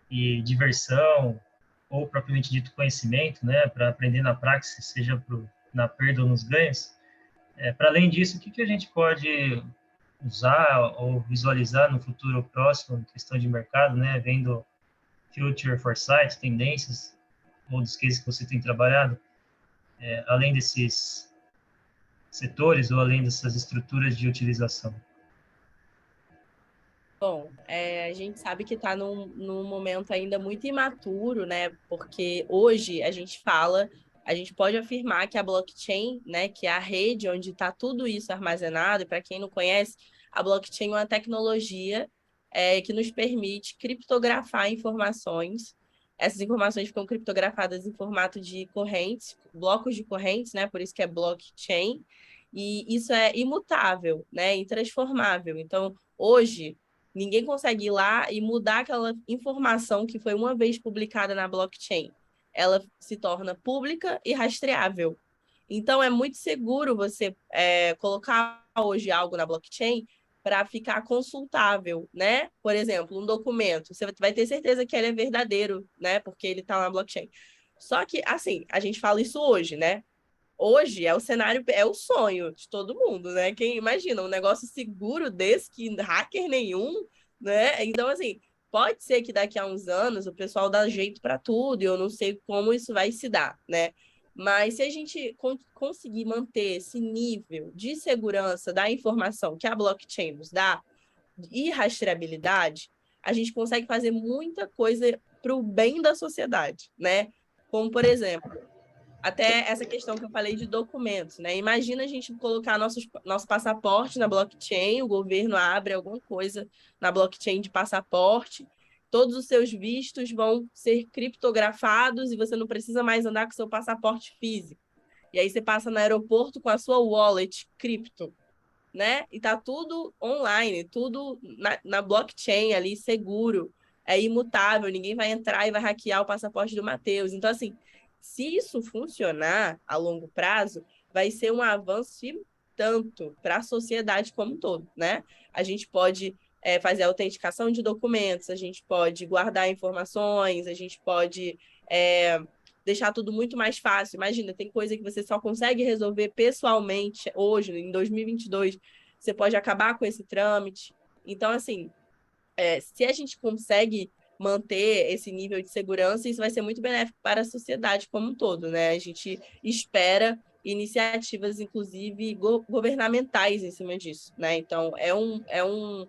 e diversão, ou propriamente dito conhecimento, né, para aprender na prática, seja na perda ou nos ganhos, para além disso, o que a gente pode usar ou visualizar no futuro próximo, em questão de mercado, né, vendo Future Foresight, tendências, ou dos cases que você tem trabalhado, além desses setores ou além dessas estruturas de utilização? Bom, a gente sabe que está num momento ainda muito imaturo, né? Porque hoje a gente pode afirmar que a blockchain, né, que é a rede onde está tudo isso armazenado, e para quem não conhece, a blockchain é uma tecnologia que nos permite criptografar informações. Essas informações ficam criptografadas em formato de correntes, blocos de correntes, né? Por isso que é blockchain. E isso é imutável, né? Intransformável. Então, hoje ninguém consegue ir lá e mudar aquela informação que foi uma vez publicada na blockchain. Ela se torna pública e rastreável. Então, é muito seguro você colocar hoje algo na blockchain para ficar consultável, né? Por exemplo, um documento, você vai ter certeza que ele é verdadeiro, né? Porque ele está na blockchain. Só que, assim, a gente fala isso hoje, né? Hoje é o cenário, é o sonho de todo mundo, né? Quem imagina um negócio seguro desse que hacker nenhum, né? Então, assim, pode ser que daqui a uns anos o pessoal dá jeito para tudo, e eu não sei como isso vai se dar, né? Mas se a gente conseguir manter esse nível de segurança da informação que a blockchain nos dá e rastreabilidade, a gente consegue fazer muita coisa para o bem da sociedade, né? Como, por exemplo, até essa questão que eu falei de documentos, né? Imagina a gente colocar nosso passaporte na blockchain, o governo abre alguma coisa na blockchain de passaporte, todos os seus vistos vão ser criptografados e você não precisa mais andar com seu passaporte físico. E aí você passa no aeroporto com a sua wallet cripto, né? E tá tudo online, tudo na blockchain ali, seguro, é imutável, ninguém vai entrar e vai hackear o passaporte do Matheus. Então, assim, se isso funcionar a longo prazo, vai ser um avanço e tanto para a sociedade como um todo, né? A gente pode fazer autenticação de documentos, a gente pode guardar informações, a gente pode deixar tudo muito mais fácil. Imagina, tem coisa que você só consegue resolver pessoalmente hoje, em 2022, você pode acabar com esse trâmite. Então, assim, se a gente consegue manter esse nível de segurança, isso vai ser muito benéfico para a sociedade como um todo, né? A gente espera iniciativas, inclusive, governamentais em cima disso, né? Então, um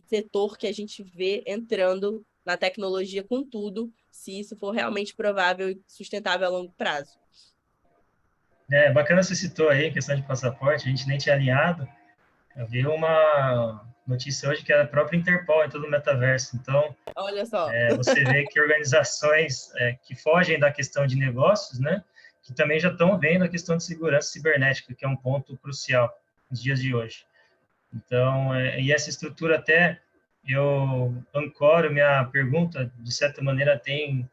setor que a gente vê entrando na tecnologia com tudo, se isso for realmente provável e sustentável a longo prazo. Bacana você citou aí a questão de passaporte, a gente nem tinha alinhado. Eu vi uma notícia hoje que a própria Interpol entrou no metaverso. Então, olha só. Você vê que organizações que fogem da questão de negócios, né, que também já estão vendo a questão de segurança cibernética, que é um ponto crucial nos dias de hoje. Então, e essa estrutura até, eu ancoro minha pergunta, de certa maneira tem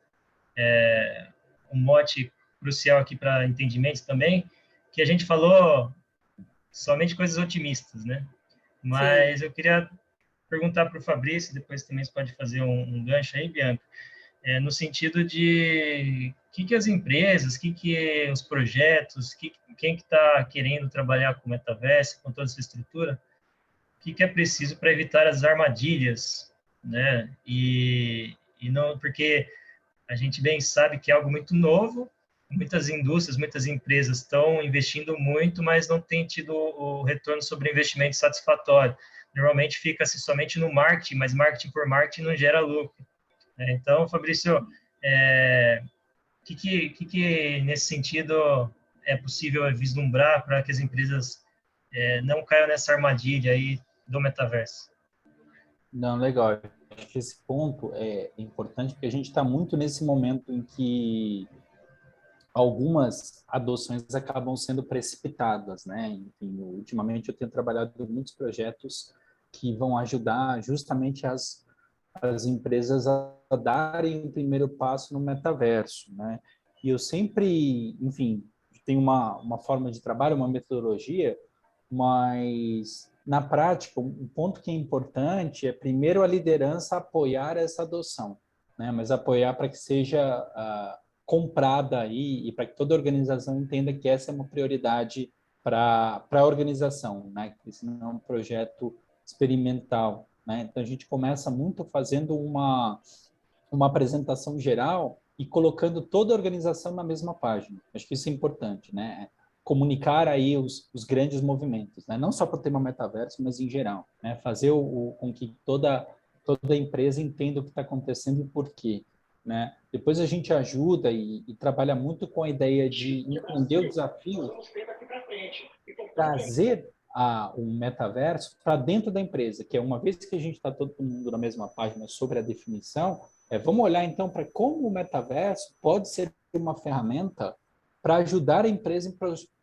um mote crucial aqui para entendimento também, que a gente falou somente coisas otimistas, né? Mas Sim. eu queria perguntar para o Fabrício, depois também você pode fazer um gancho aí, Bianca, no sentido de que as empresas, que os projetos, quem que está querendo trabalhar com o metaverso, com toda essa estrutura, o que é preciso para evitar as armadilhas, né? E não, porque a gente bem sabe que é algo muito novo, muitas indústrias, muitas empresas estão investindo muito, mas não tem tido o retorno sobre o investimento satisfatório. Normalmente fica-se somente no marketing, mas marketing por marketing não gera lucro. Então, Fabrício, que nesse sentido é possível vislumbrar para que as empresas não caiam nessa armadilha aí do metaverso? Não, legal. Acho que esse ponto é importante porque a gente está muito nesse momento em que algumas adoções acabam sendo precipitadas, né? Enfim, ultimamente eu tenho trabalhado em muitos projetos que vão ajudar justamente as empresas a darem o primeiro passo no metaverso, né? E eu sempre, enfim, tenho uma forma de trabalho, uma metodologia, mas na prática, um ponto que é importante é primeiro a liderança apoiar essa adoção, né? Mas apoiar para que seja comprada aí e para que toda organização entenda que essa é uma prioridade para a organização, né? Que esse não é um projeto experimental, né? Então a gente começa muito fazendo uma apresentação geral e colocando toda a organização na mesma página. Acho que isso é importante, né? Comunicar aí os grandes movimentos, né? Não só para o tema metaverso, mas em geral, né? Fazer com que toda empresa entenda o que está acontecendo e por quê, né? Depois a gente ajuda e trabalha muito com a ideia de entender o desafio, trazer um metaverso para dentro da empresa, que é uma vez que a gente está todo mundo na mesma página sobre a definição, vamos olhar então para como o metaverso pode ser uma ferramenta para ajudar a empresa em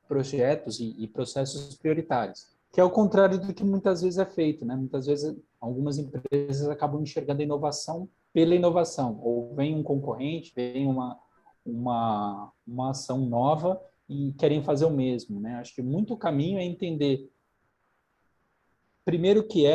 projetos e processos prioritários, que é o contrário do que muitas vezes é feito, né? Muitas vezes algumas empresas acabam enxergando a inovação pela inovação, ou vem um concorrente, vem uma ação nova e querem fazer o mesmo, né? Acho que muito caminho é entender primeiro o que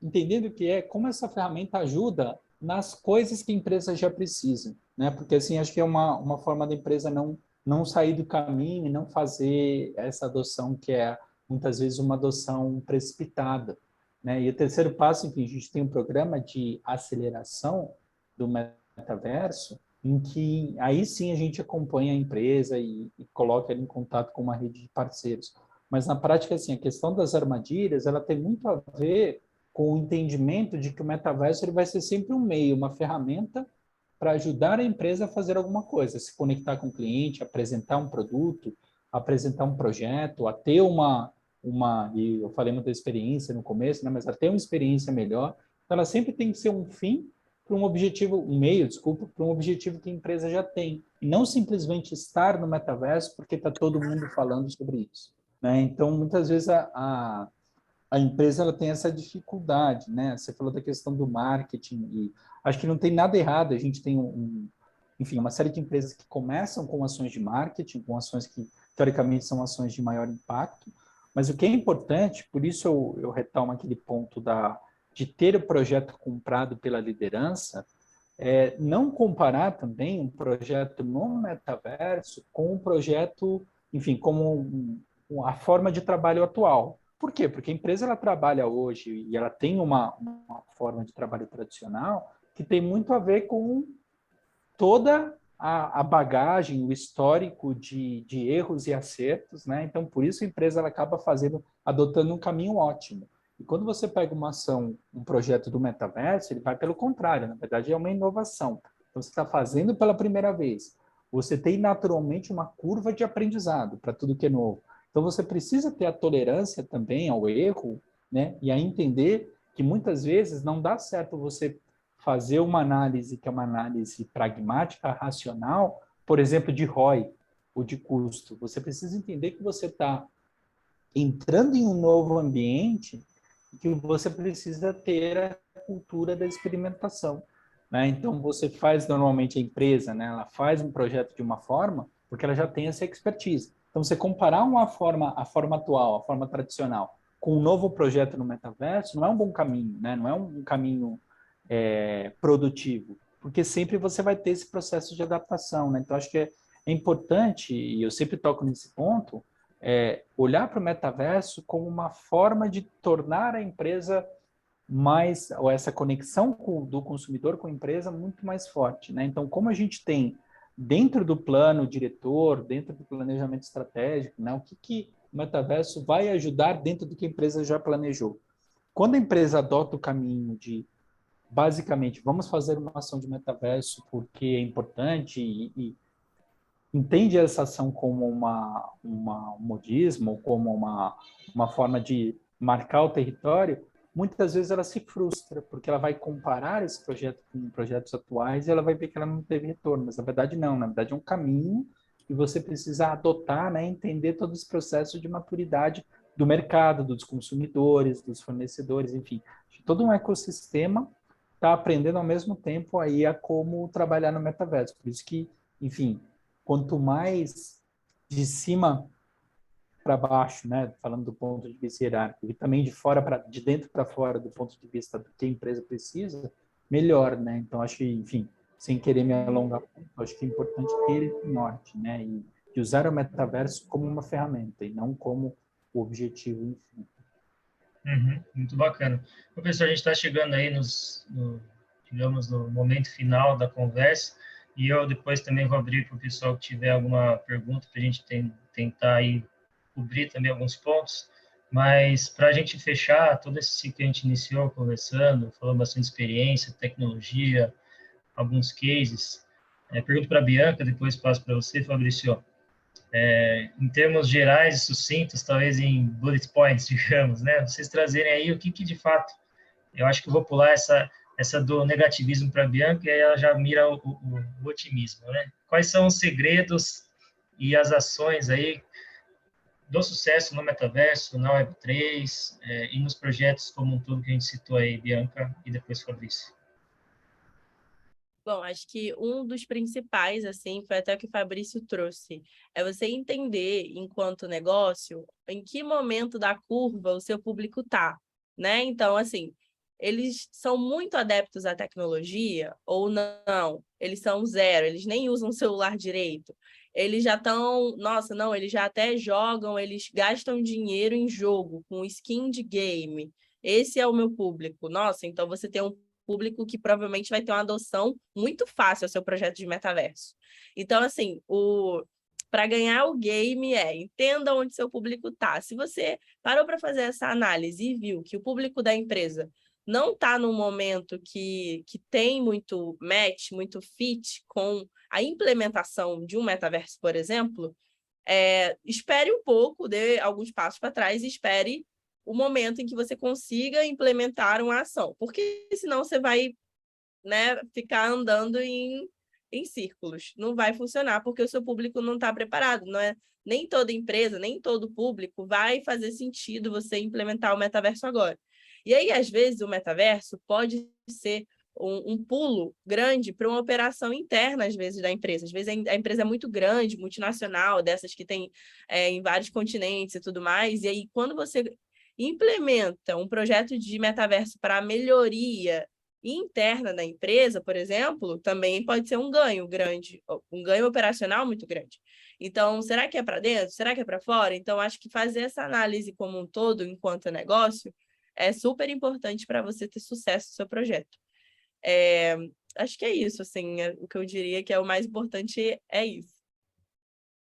entendendo o que como essa ferramenta ajuda nas coisas que a empresa já precisa, né? Porque assim, acho que é uma forma da empresa não sair do caminho e não fazer essa adoção que é muitas vezes uma adoção precipitada, né? E o terceiro passo, enfim, a gente tem um programa de aceleração do metaverso, em que aí sim a gente acompanha a empresa e coloca ela em contato com uma rede de parceiros. Mas na prática, assim, a questão das armadilhas, ela tem muito a ver com o entendimento de que o metaverso ele vai ser sempre um meio, uma ferramenta para ajudar a empresa a fazer alguma coisa, se conectar com o cliente, apresentar um produto, apresentar um projeto, a ter e eu falei muito da experiência no começo, né, mas a ter uma experiência melhor. Então, ela sempre tem que ser um fim para um objetivo, um meio, desculpa, para um objetivo que a empresa já tem. E não simplesmente estar no metaverso porque está todo mundo falando sobre isso, né? Então, muitas vezes a empresa ela tem essa dificuldade, né? Você falou da questão do marketing e acho que não tem nada errado. A gente tem enfim, uma série de empresas que começam com ações de marketing, com ações que teoricamente são ações de maior impacto, mas o que é importante, por isso eu retomo aquele ponto de ter o projeto comprado pela liderança, não comparar também um projeto no metaverso com um projeto, enfim, como a forma de trabalho atual. Por quê? Porque a empresa ela trabalha hoje e ela tem uma forma de trabalho tradicional que tem muito a ver com toda a bagagem, o histórico de erros e acertos, né? Então, por isso a empresa ela acaba adotando um caminho ótimo. E quando você pega uma ação, um projeto do metaverso, ele vai pelo contrário, na verdade é uma inovação. Então, você está fazendo pela primeira vez. Você tem naturalmente uma curva de aprendizado para tudo que é novo. Então, você precisa ter a tolerância também ao erro, né? E a entender que muitas vezes não dá certo você fazer uma análise que é uma análise pragmática, racional, por exemplo, de ROI, ou de custo. Você precisa entender que você está entrando em um novo ambiente e que você precisa ter a cultura da experimentação. Né? Então, você faz normalmente a empresa, né? Ela faz um projeto de uma forma porque ela já tem essa expertise. Então, você comparar a forma atual, a forma tradicional, com um novo projeto no metaverso, não é um bom caminho, né? Não é um caminho produtivo, porque sempre você vai ter esse processo de adaptação, né? Então, acho que é importante, e eu sempre toco nesse ponto, olhar para o metaverso como uma forma de tornar a empresa mais, ou essa conexão do consumidor com a empresa muito mais forte, né? Então, como a gente tem dentro do plano diretor, dentro do planejamento estratégico, né? O que o metaverso vai ajudar dentro do que a empresa já planejou? Quando a empresa adota o caminho de basicamente, vamos fazer uma ação de metaverso porque é importante e entende essa ação como um modismo, como uma forma de marcar o território, muitas vezes ela se frustra, porque ela vai comparar esse projeto com projetos atuais e ela vai ver que ela não teve retorno, mas na verdade não, na verdade é um caminho que você precisa adotar, né, entender todo esse processo de maturidade do mercado, dos consumidores, dos fornecedores, enfim, todo um ecossistema está aprendendo ao mesmo tempo aí a como trabalhar no metaverso. Por isso que, enfim, quanto mais de cima para baixo, né, falando do ponto de vista hierárquico, e também de dentro para fora, do ponto de vista do que a empresa precisa, melhor, né? Então acho que, enfim, sem querer me alongar, acho que é importante ter esse norte, né, e de usar o metaverso como uma ferramenta e não como o objetivo em si. Muito bacana. Professor, a gente está chegando aí digamos, no momento final da conversa, e eu depois também vou abrir para o pessoal que tiver alguma pergunta para a gente tentar aí cobrir também alguns pontos, mas para a gente fechar todo esse ciclo que a gente iniciou conversando, falando bastante experiência, tecnologia, alguns cases, pergunto para a Bianca, depois passo para você, Fabrício. Em termos gerais e sucintos, talvez em bullet points, digamos, né? Vocês trazerem aí o que de fato, eu acho que eu vou pular essa do negativismo para a Bianca e aí ela já mira o otimismo, né? Quais são os segredos e as ações aí do sucesso no metaverso, na Web3 e nos projetos como um todo que a gente citou aí, Bianca e depois Fabrício? Bom, acho que um dos principais, assim, foi até o que o Fabrício trouxe, é você entender, enquanto negócio, em que momento da curva o seu público está, né? Então, assim, eles são muito adeptos à tecnologia ou não? Eles são zero, eles nem usam o celular direito. Eles já estão, nossa, não, eles já até jogam, eles gastam dinheiro em jogo, com skin de game. Esse é o meu público. Nossa, então você tem um público que provavelmente vai ter uma adoção muito fácil ao seu projeto de metaverso. Então, assim, para ganhar o game entenda onde seu público está. Se você parou para fazer essa análise e viu que o público da empresa não está num momento que tem muito match, muito fit com a implementação de um metaverso, por exemplo, espere um pouco, dê alguns passos para trás e espere o momento em que você consiga implementar uma ação, porque senão você vai, né, ficar andando em círculos. Não vai funcionar, porque o seu público não está preparado. Não é, nem toda empresa, nem todo público vai fazer sentido você implementar o metaverso agora. E aí, às vezes, o metaverso pode ser um pulo grande para uma operação interna, às vezes, da empresa. Às vezes, a empresa é muito grande, multinacional, dessas que tem em vários continentes e tudo mais. E aí, quando você implementa um projeto de metaverso para melhoria E interna da empresa, por exemplo, também pode ser um ganho grande, um ganho operacional muito grande. Então, será que é para dentro? Será que é para fora? Então, acho que fazer essa análise como um todo, enquanto negócio, é super importante para você ter sucesso no seu projeto. Acho que é isso, assim, o que eu diria que é o mais importante é isso.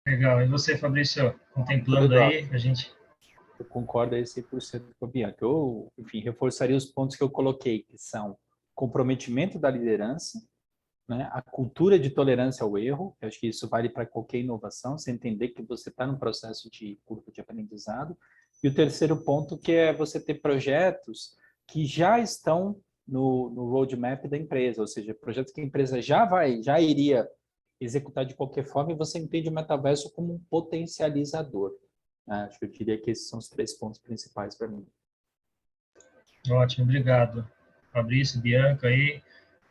Legal. E você, Fabrício, contemplando Legal. aí, a gente... Eu concordo aí 100% com a Bianca. Eu, enfim, reforçaria os pontos que eu coloquei, que são comprometimento da liderança, né, a cultura de tolerância ao erro. Eu acho que isso vale para qualquer inovação, você entender que você está num processo de curva de aprendizado. E o terceiro ponto, que é você ter projetos que já estão no roadmap da empresa, ou seja, projetos que a empresa já iria executar de qualquer forma, e você entende o metaverso como um potencializador. Acho que eu diria que esses são os 3 pontos principais para mim. Ótimo, obrigado. Fabrício, Bianca aí.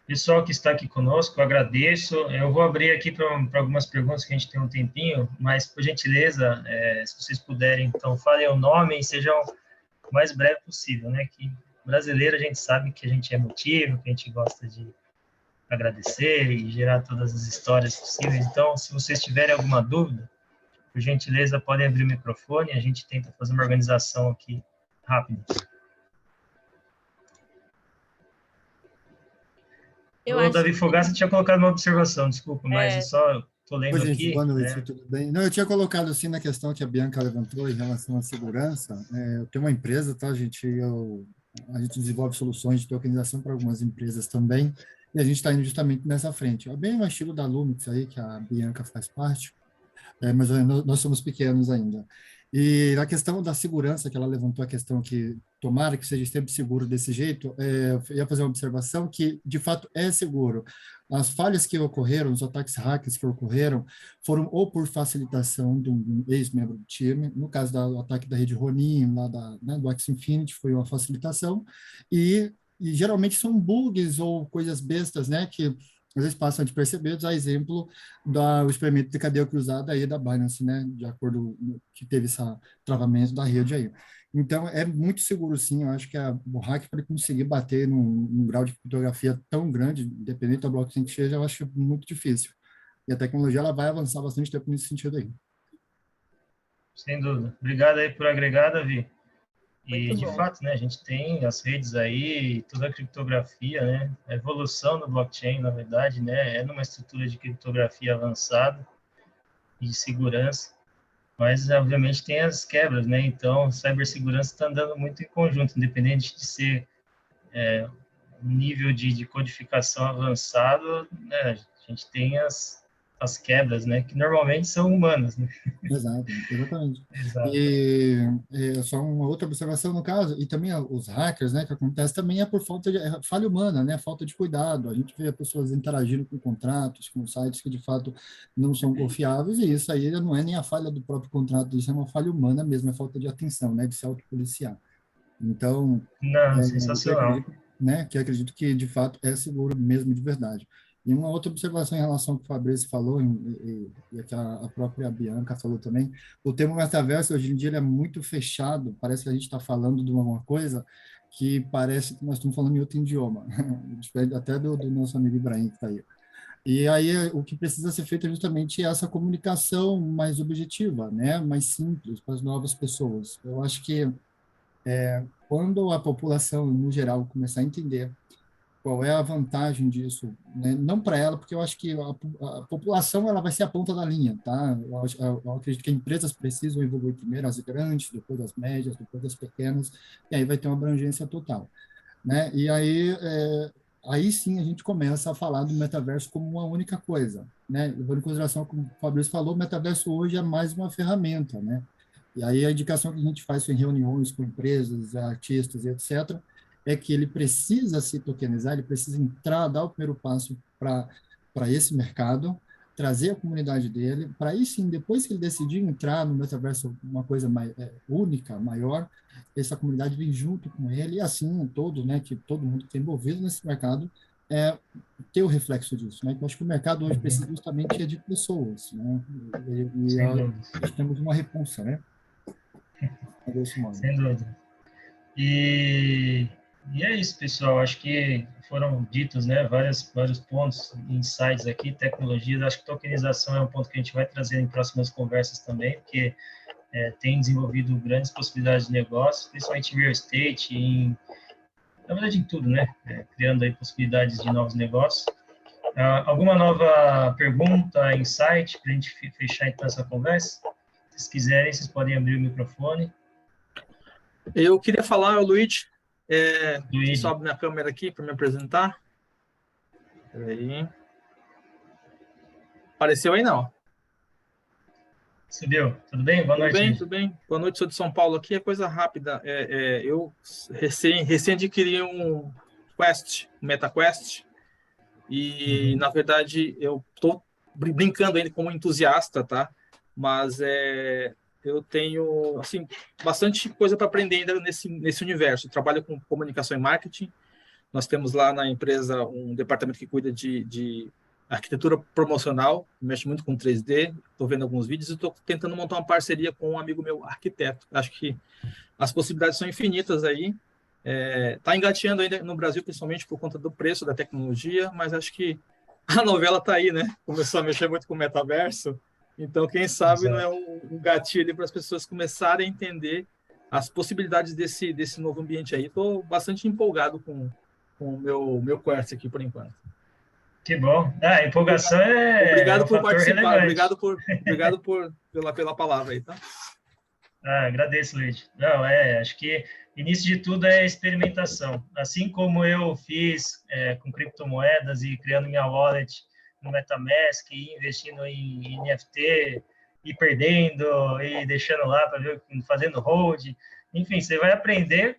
Pessoal que está aqui conosco, eu agradeço. Eu vou abrir aqui para algumas perguntas que a gente tem um tempinho, mas, por gentileza, se vocês puderem, então, falem o nome e sejam o mais breve possível, né? Que brasileiro, a gente sabe que a gente é emotivo, que a gente gosta de agradecer e gerar todas as histórias possíveis. Então, se vocês tiverem alguma dúvida, por gentileza, podem abrir o microfone e a gente tenta fazer uma organização aqui rápida. O Davi Fogaça tinha colocado uma observação, desculpa, mas eu só estou lendo Oi, gente, aqui. boa noite, tudo bem? Não, eu tinha colocado assim na questão que a Bianca levantou em relação à segurança. Eu tenho uma empresa, tá, gente? A gente desenvolve soluções de tokenização para algumas empresas também, e a gente está indo justamente nessa frente. É bem o estilo da Lumix aí, que a Bianca faz parte, mas nós somos pequenos ainda. E na questão da segurança, que ela levantou a questão que tomara que seja sempre seguro desse jeito, eu ia fazer uma observação que, de fato, é seguro. As falhas que ocorreram, os ataques hackers que ocorreram, foram ou por facilitação de um ex-membro do time, no caso do ataque da rede Ronin, lá do Axie Infinity, foi uma facilitação, e geralmente são bugs ou coisas bestas, né, que às vezes passam despercebidos, a exemplo do experimento de cadeia cruzada aí da Binance, né, de acordo que teve esse travamento da rede aí. Então, é muito seguro, sim. Eu acho que o hack, para conseguir bater num grau de criptografia tão grande, independente do blockchain que seja, eu acho muito difícil. E a tecnologia ela vai avançar bastante tempo nesse sentido aí. Sem dúvida. Obrigado aí por agregar, Davi. E, de bom. fato, né, a gente tem as redes aí, toda a criptografia, né, a evolução do blockchain, na verdade, né, é numa estrutura de criptografia avançada e de segurança, mas, obviamente, tem as quebras, né, então, cibersegurança está andando muito em conjunto, independente de ser um nível de codificação avançado, né, a gente tem as quebras, né, que normalmente são humanas, né? Exato, exatamente. Exato. E só uma outra observação no caso, e também os hackers, né, que acontece também é por falta de falha humana, né, falta de cuidado. A gente vê pessoas interagindo com contratos, com sites que de fato não são confiáveis, e isso aí não é nem a falha do próprio contrato, isso é uma falha humana mesmo, é falta de atenção, né, de se autopoliciar. Então, Não, eu sensacional. acredito, né, que acredito que de fato é seguro mesmo de verdade. E uma outra observação em relação ao que o Fabrício falou, e que a própria Bianca falou também, o termo metaverso hoje em dia ele é muito fechado, parece que a gente está falando de uma coisa que parece que nós estamos falando em outro idioma, diferente até do nosso amigo Ibrahim que está aí. E aí o que precisa ser feito é justamente essa comunicação mais objetiva, né, mais simples para as novas pessoas. Eu acho que quando a população, no geral, começar a entender qual é a vantagem disso, né? Não para ela, porque eu acho que a população ela vai ser a ponta da linha, tá? Eu acredito que empresas precisam evoluir primeiro as grandes, depois as médias, depois as pequenas, e aí vai ter uma abrangência total, né? E aí sim a gente começa a falar do metaverso como uma única coisa, né? Levando em consideração, como o Fabrício falou, o metaverso hoje é mais uma ferramenta, né? E aí a indicação que a gente faz em reuniões com empresas, artistas e etc., é que ele precisa se tokenizar, ele precisa entrar, dar o primeiro passo para esse mercado, trazer a comunidade dele, para aí sim, depois que ele decidir entrar no metaverso, uma coisa única, maior, essa comunidade vem junto com ele, e assim todo, né, que todo mundo que está envolvido nesse mercado ter o reflexo disso, né? Eu acho que o mercado hoje precisa justamente de pessoas, né? Sem dúvida. Nós temos uma repulsa, né? Sem dúvida. E E é isso, pessoal. Acho que foram ditos, né, vários pontos, insights aqui, tecnologias. Acho que tokenização é um ponto que a gente vai trazer em próximas conversas também, porque tem desenvolvido grandes possibilidades de negócio, principalmente em real estate, na verdade em tudo, né? Criando aí possibilidades de novos negócios. Alguma nova pergunta, insight, para a gente fechar então essa conversa? Se vocês quiserem, vocês podem abrir o microfone. Eu queria falar, Luiz, Luigi. sobe minha câmera aqui para me apresentar. Peraí. Apareceu aí, não? Subiu. Tudo bem? Boa noite. Tudo bem. Boa noite, sou de São Paulo aqui, é coisa rápida. Eu recém adquiri um Quest, um MetaQuest, e, na verdade, eu estou brincando ainda como entusiasta, tá? Mas eu tenho, assim, bastante coisa para aprender ainda nesse universo. Eu trabalho com comunicação e marketing. Nós temos lá na empresa um departamento que cuida de arquitetura promocional, mexe muito com 3D. Estou vendo alguns vídeos e estou tentando montar uma parceria com um amigo meu, arquiteto. Acho que as possibilidades são infinitas aí. Está engateando ainda no Brasil, principalmente por conta do preço da tecnologia, mas acho que a novela está aí, né? Começou a mexer muito com o metaverso. Então, quem sabe não é um gatilho para as pessoas começarem a entender as possibilidades desse novo ambiente aí. Estou bastante empolgado com o meu Quest aqui, por enquanto. Que bom. A empolgação obrigado por fator participar. relevante. Obrigado pela palavra aí, tá? Agradeço, Luiz. Não, acho que início de tudo é experimentação. Assim como eu fiz com criptomoedas e criando minha wallet no MetaMask, e investindo em NFT, e perdendo, e deixando lá para ver, fazendo hold. Enfim, você vai aprender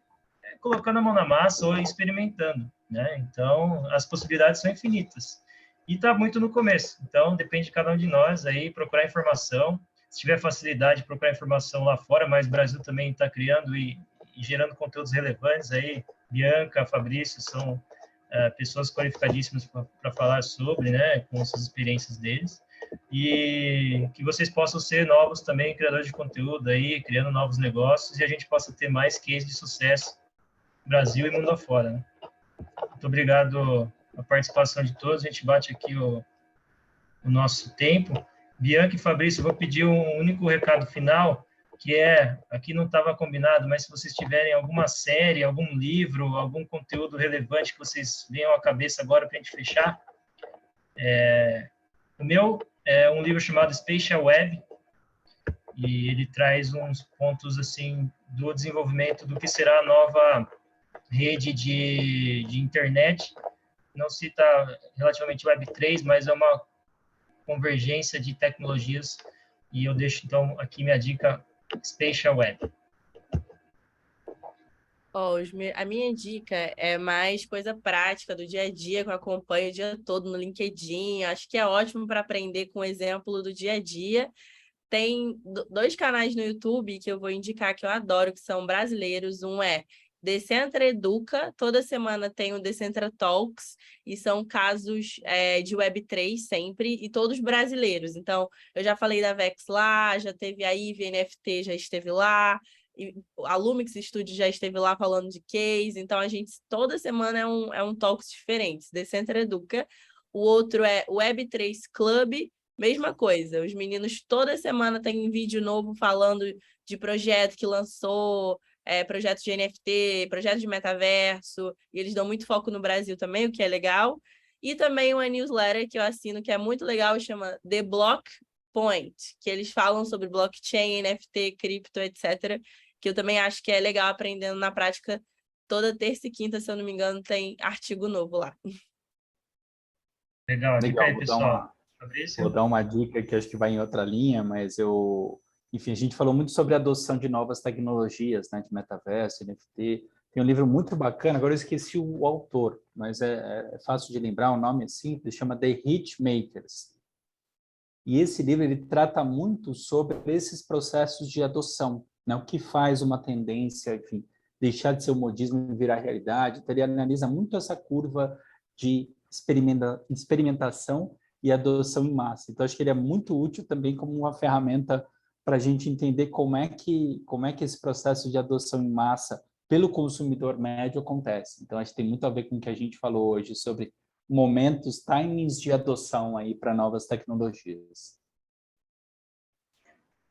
colocando a mão na massa ou experimentando, né? Então, as possibilidades são infinitas. E está muito no começo. Então, depende de cada um de nós aí procurar informação. Se tiver facilidade, procurar informação lá fora, mas o Brasil também está criando e gerando conteúdos relevantes aí. Bianca, Fabrício são pessoas qualificadíssimas para falar sobre, né, com essas experiências deles. E que vocês possam ser novos também criadores de conteúdo aí, criando novos negócios e a gente possa ter mais cases de sucesso Brasil e mundo afora, né? Muito obrigado a participação de todos. A gente bate aqui o nosso tempo. Bianca e Fabrício, eu vou pedir um único recado final, que aqui não estava combinado, mas se vocês tiverem alguma série, algum livro, algum conteúdo relevante que vocês venham à cabeça agora para a gente fechar. O meu é um livro chamado Spatial Web, e ele traz uns pontos assim do desenvolvimento do que será a nova rede de internet. Não cita relativamente Web3, mas é uma convergência de tecnologias, e eu deixo, então, aqui minha dica, Spatial Web. A minha dica é mais coisa prática do dia a dia, que eu acompanho o dia todo no LinkedIn. Acho que é ótimo para aprender com o exemplo do dia a dia. Tem 2 canais no YouTube que eu vou indicar que eu adoro, que são brasileiros. Um é Decentra Educa, toda semana tem o Decentra Talks, e são casos de Web3 sempre, e todos brasileiros. Então, eu já falei da Vex lá, já teve a Ivy NFT, já esteve lá, e a Lumix Studio já esteve lá falando de case. Então, a gente, toda semana é um Talks diferente, Decentra Educa. O outro é Web3 Club, mesma coisa, os meninos toda semana têm vídeo novo falando de projeto que lançou, projeto de NFT, projeto de metaverso, e eles dão muito foco no Brasil também, o que é legal. E também uma newsletter que eu assino, que é muito legal, chama The Block Point, que eles falam sobre blockchain, NFT, cripto, etc., que eu também acho que é legal aprendendo na prática. Toda terça e quinta, se eu não me engano, tem artigo novo lá. Legal, dica aí, pessoal. Vou dar uma dica que acho que vai em outra linha, mas enfim, a gente falou muito sobre a adoção de novas tecnologias, né, de metaverso, NFT. Tem um livro muito bacana, agora eu esqueci o autor, mas é fácil de lembrar, o nome é simples, chama The Hitmakers. E esse livro ele trata muito sobre esses processos de adoção, né, o que faz uma tendência, enfim, deixar de ser o modismo e virar realidade. Então, ele analisa muito essa curva de experimentação e adoção em massa. Então, acho que ele é muito útil também como uma ferramenta para a gente entender como é que esse processo de adoção em massa pelo consumidor médio acontece. Então, acho que tem muito a ver com o que a gente falou hoje sobre momentos, timings de adoção aí para novas tecnologias.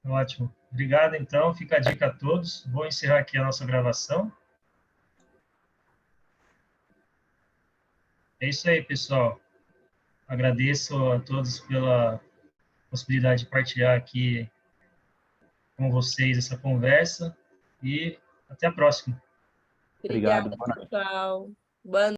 Ótimo. Obrigado, então. Fica a dica a todos. Vou encerrar aqui a nossa gravação. É isso aí, pessoal. Agradeço a todos pela possibilidade de partilhar aqui com vocês essa conversa e até a próxima. Obrigada, Obrigado. Boa noite. pessoal. Boa